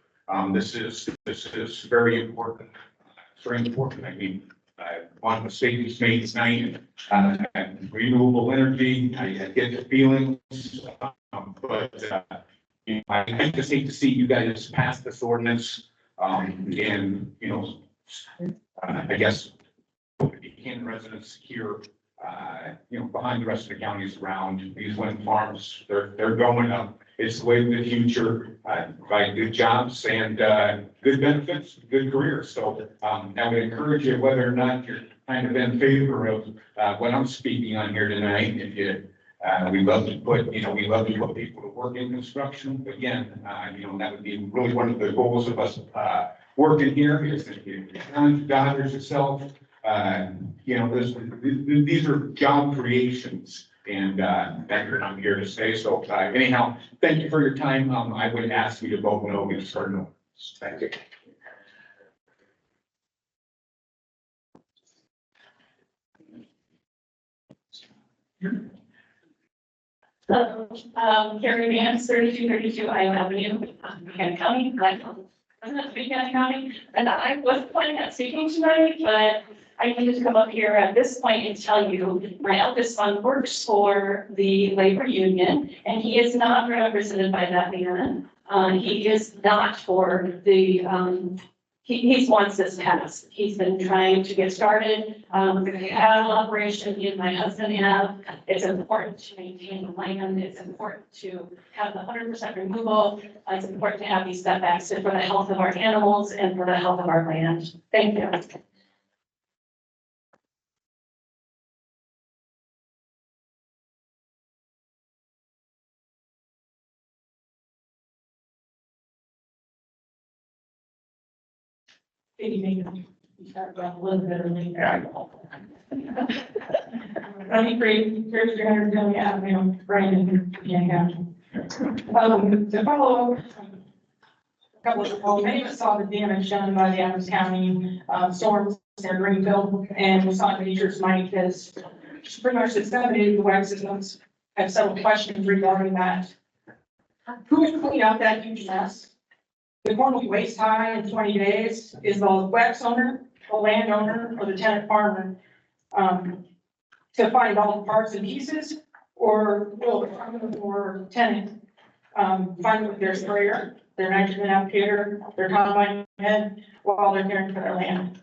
Speaker 8: This is very important. It's very important. I mean, one of the statements made tonight, renewable energy, I get the feelings, but I just hate to see you guys pass this ordinance, and, I guess Buchanan residents here, behind the rest of the counties around these wind farms, they're going up. It's the way of the future, provide good jobs and, good benefits, good careers. So, I would encourage you, whether or not you're kind of in favor of, what I'm speaking on here tonight, if you, we love to put people to work in construction. Again, that would be really one of the goals of us, working here is that you challenge God yourself. These are job creations, and I'm here to stay. So anyhow, thank you for your time. I would ask you to vote no against our no. Thank you.
Speaker 2: Carrie Vance, 3232 Iowa Avenue, Buchanan County. Buchanan County, and I was planning on speaking tonight, but I needed to come up here at this point and tell you, my eldest son works for the labor union, and he is not represented by that man. He is not for the, he wants this passed. He's been trying to get started, with the cattle operation, he and my husband have. It's important to maintain the land, it's important to have the 100% removal. It's important to have these setbacks for the health of our animals and for the health of our land. Thank you. Good evening. You start a little bit early. Running free, here's 300 County Avenue, Brandon, Buchanan County. To follow a couple of, well, many of us saw the damage done by the Adams County storms in Greenville, and we saw pictures tonight because pretty much disseminated the WECS systems. I have several questions regarding that. Who would clean up that huge mess? The corn will be waist high in 20 days. Is the WECS owner, the landowner, or the tenant farmer to find all the parts and pieces, or will the farmer or tenant find it with their sprayer, their nitrogen applicator, their combine head while they're caring for their land?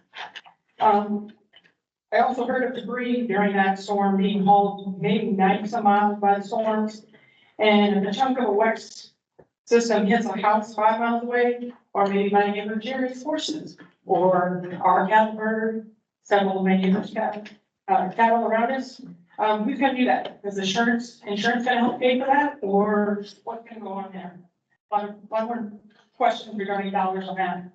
Speaker 2: I also heard of debris during that storm being hauled maybe 90 some miles by the storms, and a chunk of a WECS system hits a house 5 miles away, or maybe my neighbor Jerry's horses, or our cattle herd, several of my neighbors' cattle around us. Who's gonna do that? Is insurance gonna help pay for that, or what's gonna go on there? A lot more questions regarding dollars on that.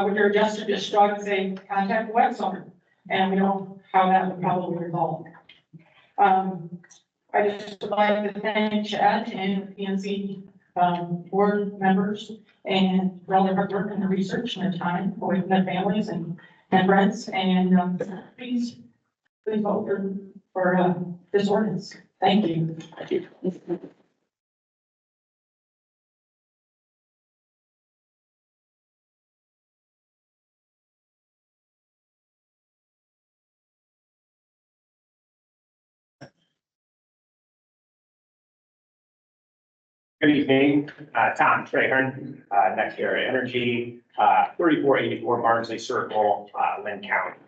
Speaker 2: With your adjuster just struck and say, contact the WECS owner, and we know how that would probably resolve. I just would like to thank Chad and PNC board members and for all their hard work and the research and their time away from their families and friends. And please vote for this ordinance. Thank you. Thank you.
Speaker 21: Good evening, Tom Trahern, Next Era Energy, 3484 Barnsley Circle, Lynn County.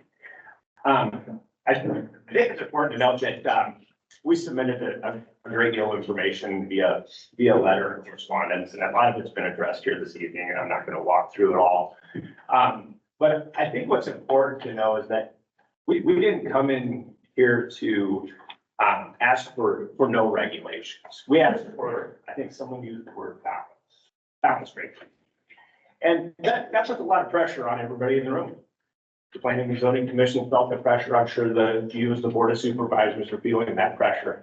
Speaker 21: I think it's important to note that we submitted a great deal of information via letter and correspondence, and a lot of it's been addressed here this evening, and I'm not going to walk through it all. But I think what's important to know is that we didn't come in here to ask for no regulations. We asked for, I think someone used the word balance rate. And that puts a lot of pressure on everybody in the room. The Planning and Zoning Commission felt the pressure. I'm sure you as the Board of Supervisors are feeling that pressure.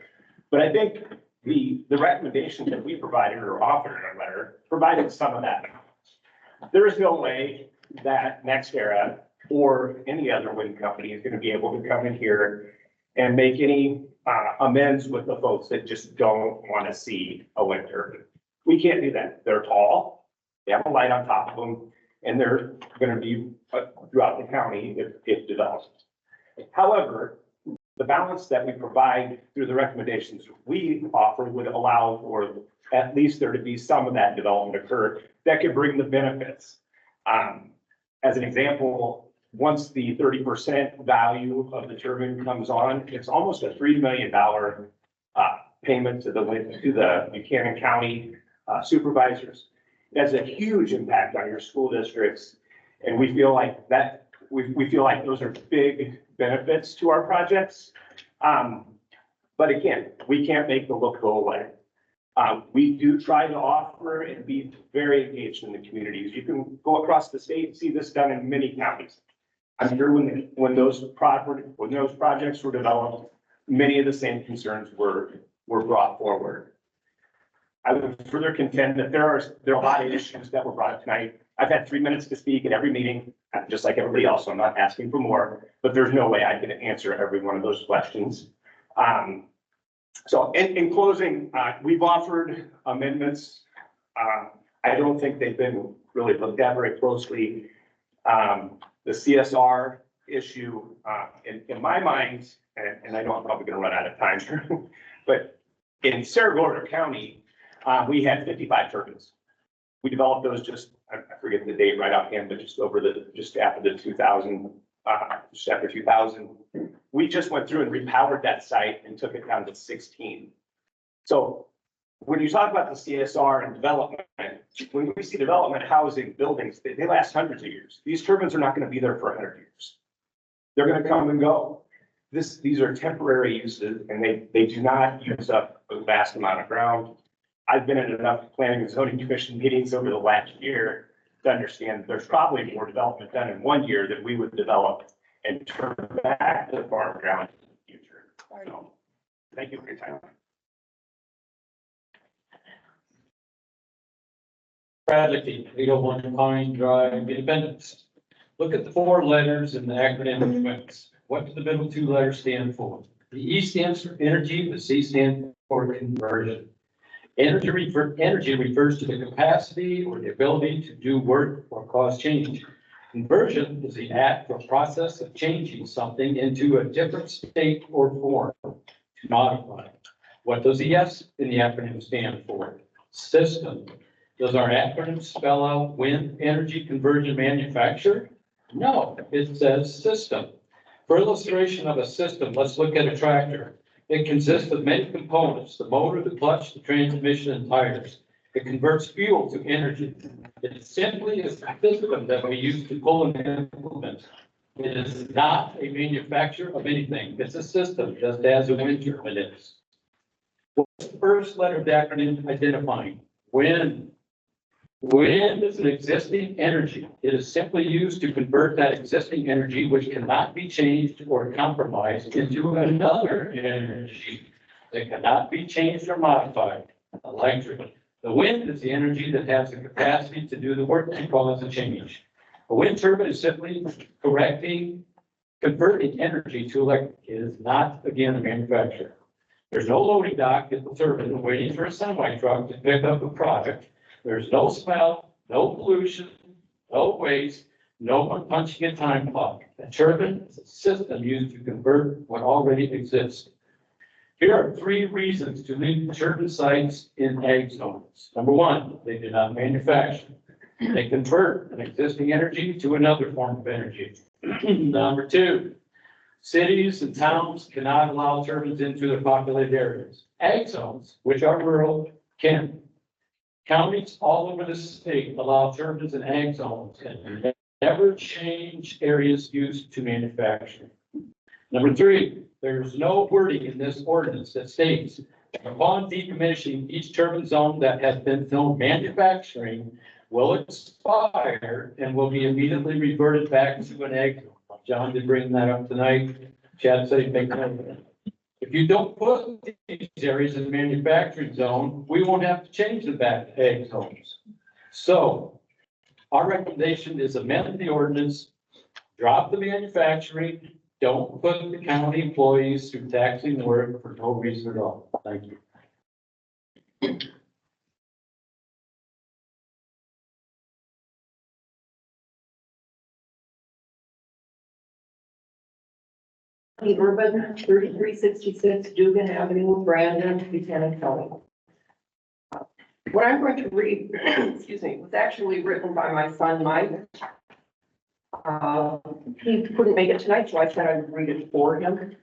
Speaker 21: But I think the recommendations that we provided or offered in our letter provided some of that balance. There is no way that NextEra or any other wind company is going to be able to come in here and make any amends with the folks that just don't want to see a wind turbine. We can't do that. They're tall, they have a light on top of them, and they're going to be throughout the county if developed. However, the balance that we provide through the recommendations we offer would allow for at least there to be some of that development occur that could bring the benefits. As an example, once the 30% value of the turbine comes on, it's almost a $3 million payment to the Buchanan County supervisors. It has a huge impact on your school districts, and we feel like those are big benefits to our projects. But again, we can't make the look go away. We do try to offer and be very engaged in the communities. You can go across the state and see this done in many counties. I'm sure when those projects were developed, many of the same concerns were brought forward. I would further contend that there are a lot of issues that were brought up tonight. I've had 3 minutes to speak at every meeting, just like everybody else, so I'm not asking for more, but there's no way I can answer every one of those questions. So in closing, we've offered amendments. I don't think they've been really looked at very closely. The CSR issue, in my mind, and I know I'm probably gonna run out of time here, but in Saragordo County, we had 55 turbines. We developed those just, I forget the date right offhand, but just after the 2000, just after 2000. We just went through and repowered that site and took it down to 16. So when you talk about the CSR and development, when we see development, housing, buildings, they last hundreds of years. These turbines are not going to be there for 100 years. They're going to come and go. These are temporary uses, and they do not use up a vast amount of ground. I've been in enough planning and zoning commission meetings over the last year to understand there's probably more development done in 1 year that we would develop and turn back to the farm ground in the future. So, thank you for your time.
Speaker 19: Bradley, 801 Pine Drive, Independence. Look at the 4 letters in the acronym WECS. What do the middle 2 letters stand for? The E stands for energy, the C stands for conversion. Energy refers to the capacity or the ability to do work or cause change. Conversion is the act or process of changing something into a different state or form, to modify. What does the S in the acronym stand for? System. Does our acronym spell out wind energy conversion manufacturer? No, it says system. For illustration of a system, let's look at a tractor. It consists of many components: the motor, the clutch, the transmission, and tires. It converts fuel to energy. It simply is a system that we use to pull and implement. It is not a manufacturer of anything. It's a system, just as a wind turbine is. What's the first letter of the acronym identifying? Wind. Wind is an existing energy. It is simply used to convert that existing energy, which cannot be changed or compromised, into another energy that cannot be changed or modified. Electric. The wind is the energy that has the capacity to do the work to cause a change. A wind turbine is simply converting energy to electric. It is not, again, a manufacturer. There's no loading dock at the turbine waiting for a semi truck to pick up a product. There's no smell, no pollution, no waste, no one punching a time clock. A turbine is a system used to convert what already exists. Here are 3 reasons to leave turbine sites in ag zones. Number 1, they do not manufacture. They convert an existing energy to another form of energy. Number 2, cities and towns cannot allow turbines into their populated areas. Ag zones, which are rural, can. Counties all over the state allow turbines in ag zones and never change areas used to manufacture. Number 3, there's no wording in this ordinance that states upon decommissioning, each turbine zone that has been zoned manufacturing will expire and will be immediately reverted back to an ag zone. John did bring that up tonight. Chad said he'd make note of that. If you don't put these areas in the manufacturing zone, we won't have to change them back to ag zones. So our recommendation is amend the ordinance, drop the manufacturing, don't put the county employees through taxing work for no reason at all. Thank you.
Speaker 9: Urban, 3366 Dugan Avenue, Brandon, Buchanan County. What I'm going to read, excuse me, was actually written by my son, Mike. He couldn't make it tonight, so I said I'd read it for him.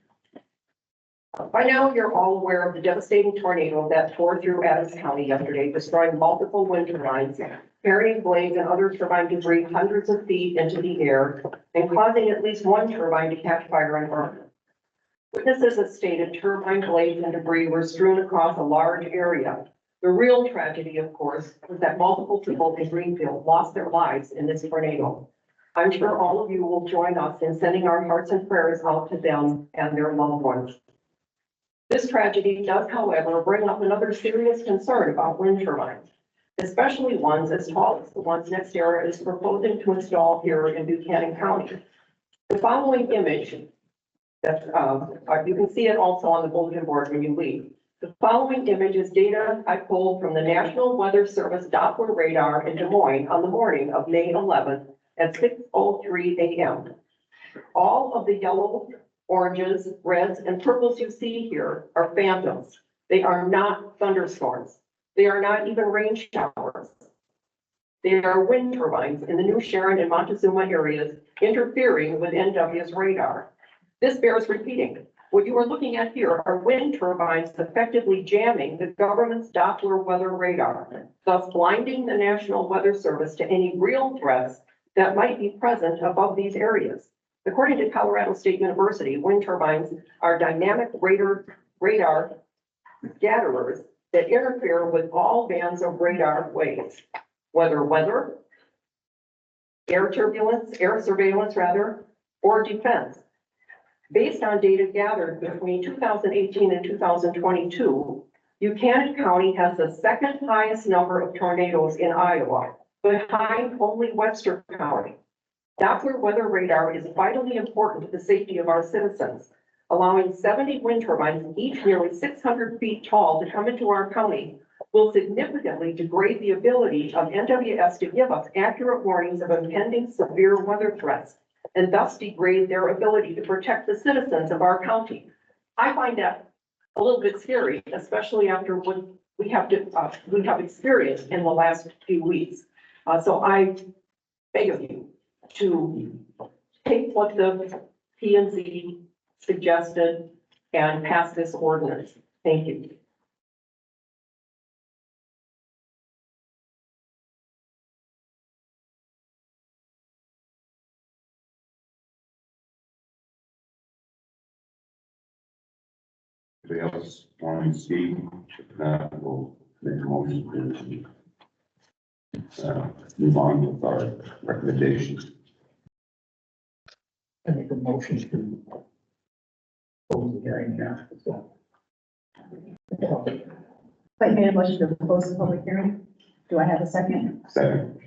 Speaker 9: By now, you're all aware of the devastating tornado that tore through Adams County yesterday, destroying multiple wind turbines, carrying blades and other turbine debris hundreds of feet into the air, and causing at least 1 turbine to catch fire and burn. Witnesses have stated turbine blades and debris were strewn across a large area. The real tragedy, of course, was that multiple people in Greenfield lost their lives in this tornado. I'm sure all of you will join us in sending our hearts and prayers out to them and their loved ones. This tragedy does, however, bring up another serious concern about wind turbines, especially ones as tall as the ones NextEra is proposing to install here in Buchanan County. The following image, that you can see it also on the bulletin board when you leave, The following image is data I pulled from the National Weather Service Doppler radar in Des Moines on the morning of May 11th at 6:03 a.m. All of the yellow, oranges, reds, and purples you see here are phantoms. They are not thunderstorms. They are not even rain showers. They are wind turbines in the New Sharon and Montezuma areas interfering with NW's radar. This bears repeating. What you are looking at here are wind turbines effectively jamming the government's Doppler weather radar, thus blinding the National Weather Service to any real threats that might be present above these areas. According to Colorado State University, wind turbines are dynamic radar scatterers that interfere with all bands of radar waves, whether weather, air turbulence, air surveillance rather, or defense. Based on data gathered between 2018 and 2022, Buchanan County has the second highest number of tornadoes in Iowa, behind only Webster County. Doppler weather radar is vitally important to the safety of our citizens. Allowing 70 wind turbines, each nearly 600 feet tall, to come into our county will significantly degrade the ability of NWS to give us accurate warnings of impending severe weather threats, and thus degrade their ability to protect the citizens of our county. I find that a little bit scary, especially after what we have experienced in the last few weeks. So I beg of you to take what the P&Z suggested and pass this ordinance. Thank you.
Speaker 4: Anybody else want to speak? If not, we'll make a motion to move on with our recommendations.
Speaker 19: I make a motion to close the hearing now.
Speaker 1: I made a motion to close the public hearing. Do I have a second?
Speaker 4: Second.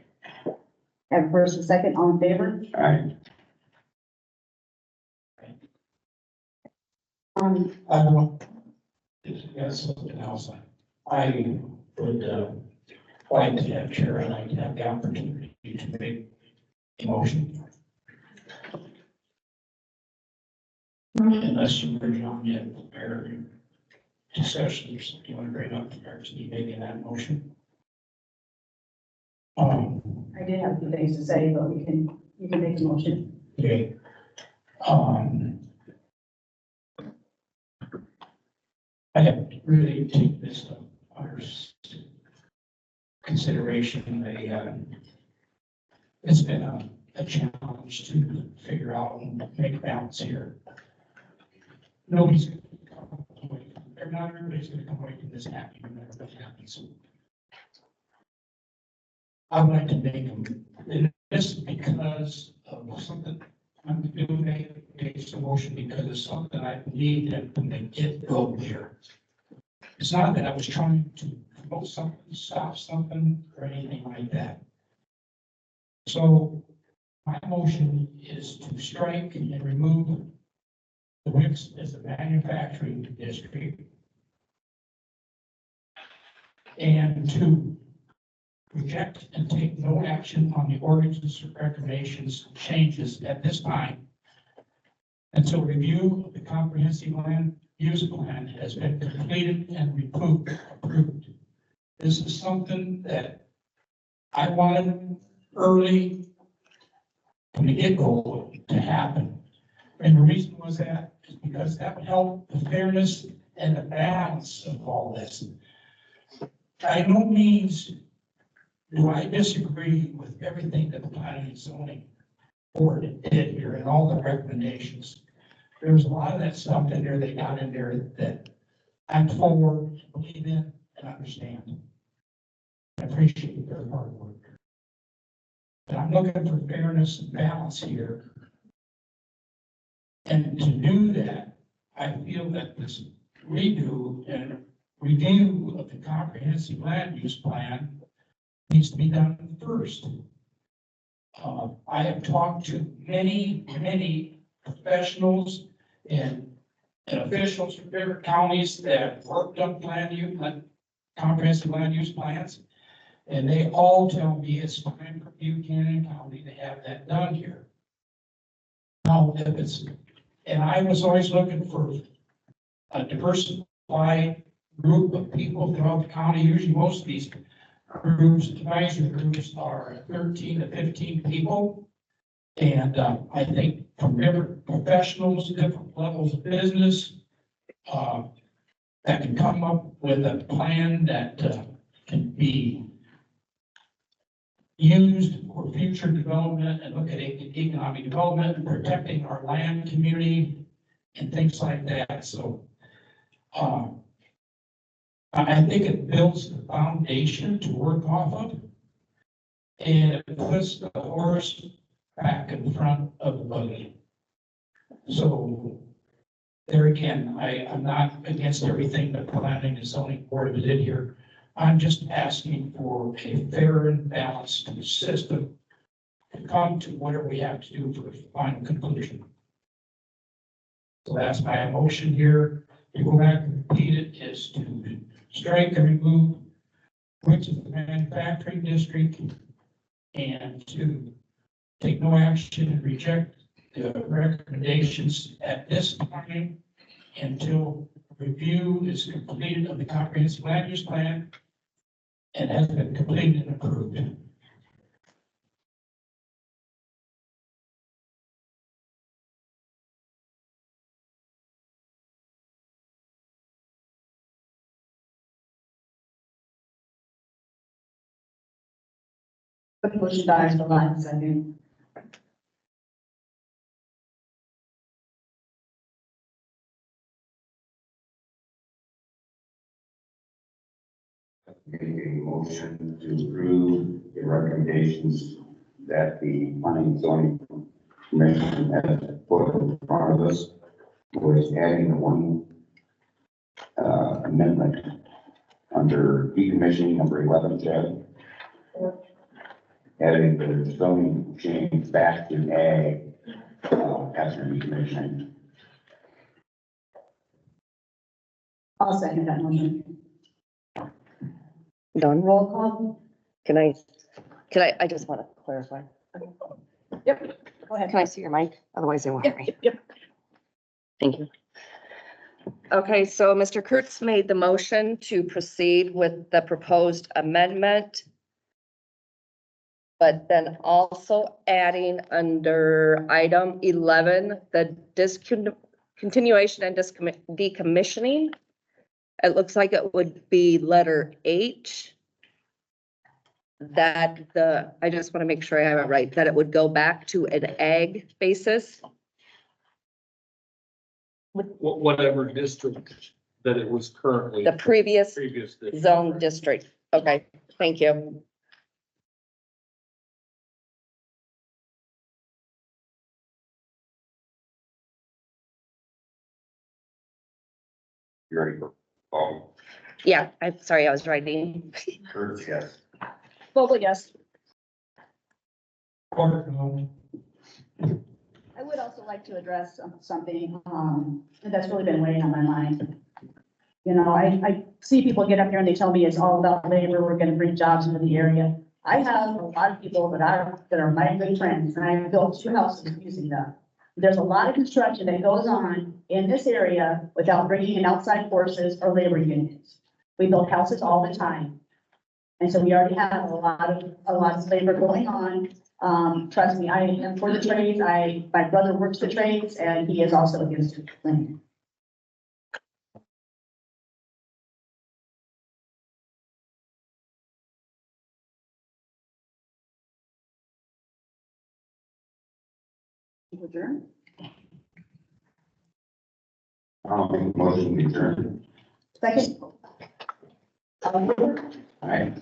Speaker 1: Have a first and second, all in favor?
Speaker 4: Aye.
Speaker 19: I want to ask something else. I would like to have chair and I have the opportunity to make a motion. Unless you bring on yet prepared discussions, you want to bring up prior to me making that motion.
Speaker 1: I did have a few things to say, but you can make a motion.
Speaker 19: Okay. I have to really take this under consideration. It's been a challenge to figure out and make a balance here. Nobody's going to come away, or not everybody's going to come away from this happy, no matter what happens. I would like to make them, and this is because of something I'm doing, a motion because of something I believe that when they get go there. It's not that I was trying to promote something, stop something, or anything like that. So my motion is to strike and remove the WECS as a manufacturing district and to reject and take no action on the ordinances or recommendations changes at this time until review of the comprehensive land use plan has been completed and approved. This is something that I wanted early from the get-go to happen. And the reason was that is because that would help the fairness and the balance of all this. By no means do I disagree with everything that the planning and zoning board did here and all the recommendations. There's a lot of that stuff in there they got in there that I'm for, believe in, and understand. I appreciate their hard work. But I'm looking for fairness and balance here. And to do that, I feel that this redo and review of the comprehensive land use plan needs to be done first. I have talked to many professionals and
Speaker 13: and officials from different counties that worked on comprehensive land use plans. And they all tell me it's time for Buchanan County to have that done here. Now, if it's, and I was always looking for a diversified group of people throughout the county. Usually most of these groups, advisory groups, are 13 to 15 people. And I think from different professionals, different levels of business, that can come up with a plan that can be used for future development and look at economic development and protecting our land community and things like that. So I think it builds the foundation to work off of, and it puts the horse back in front of the buggy. So there again, I'm not against everything the planning and zoning board did here. I'm just asking for a fair and balanced system to come to whatever we have to do for the final conclusion. So that's my motion here. To go back and repeat it is to strike and remove which is the manufacturing district, and to take no action and reject the recommendations at this time until review is completed of the comprehensive land use plan and has been completed and approved.
Speaker 1: The motion dies for lack of second.
Speaker 4: Make a motion to approve the recommendations that the planning and zoning commission has put in front of us, was adding one amendment under decommissioning number 11, Chad. Adding the zoning change back to ag after decommissioning.
Speaker 1: I'll second that motion.
Speaker 9: Done, roll call? I just want to clarify.
Speaker 1: Yep, go ahead.
Speaker 9: Can I see your mic? Otherwise they won't hear me.
Speaker 1: Yep.
Speaker 9: Thank you. Okay, so Mr. Kurtz made the motion to proceed with the proposed amendment, but then also adding under item 11, the continuation and decommissioning. It looks like it would be letter H. That I just want to make sure I have it right, that it would go back to an ag basis.
Speaker 5: Whatever district that it was currently.
Speaker 9: The previous
Speaker 5: district.
Speaker 9: zone district. Okay, thank you.
Speaker 4: You ready for
Speaker 9: Yeah, I'm sorry, I was writing.
Speaker 4: Curtis, yes.
Speaker 1: Vogel, yes.
Speaker 13: Clark, no.
Speaker 1: I would also like to address something that's really been weighing on my mind. You know, I see people get up here and they tell me it's all about labor, we're gonna bring jobs into the area. I have a lot of people that are my good friends, and I built 2 houses using them. There's a lot of construction that goes on in this area without bringing in outside forces or labor unions. We build houses all the time. And so we already have a lot of labor going on. Trust me, I am for the trades. My brother works the trades and he is also against it. Adjourn.
Speaker 4: I'll make a motion to adjourn.
Speaker 1: Second.
Speaker 4: All right.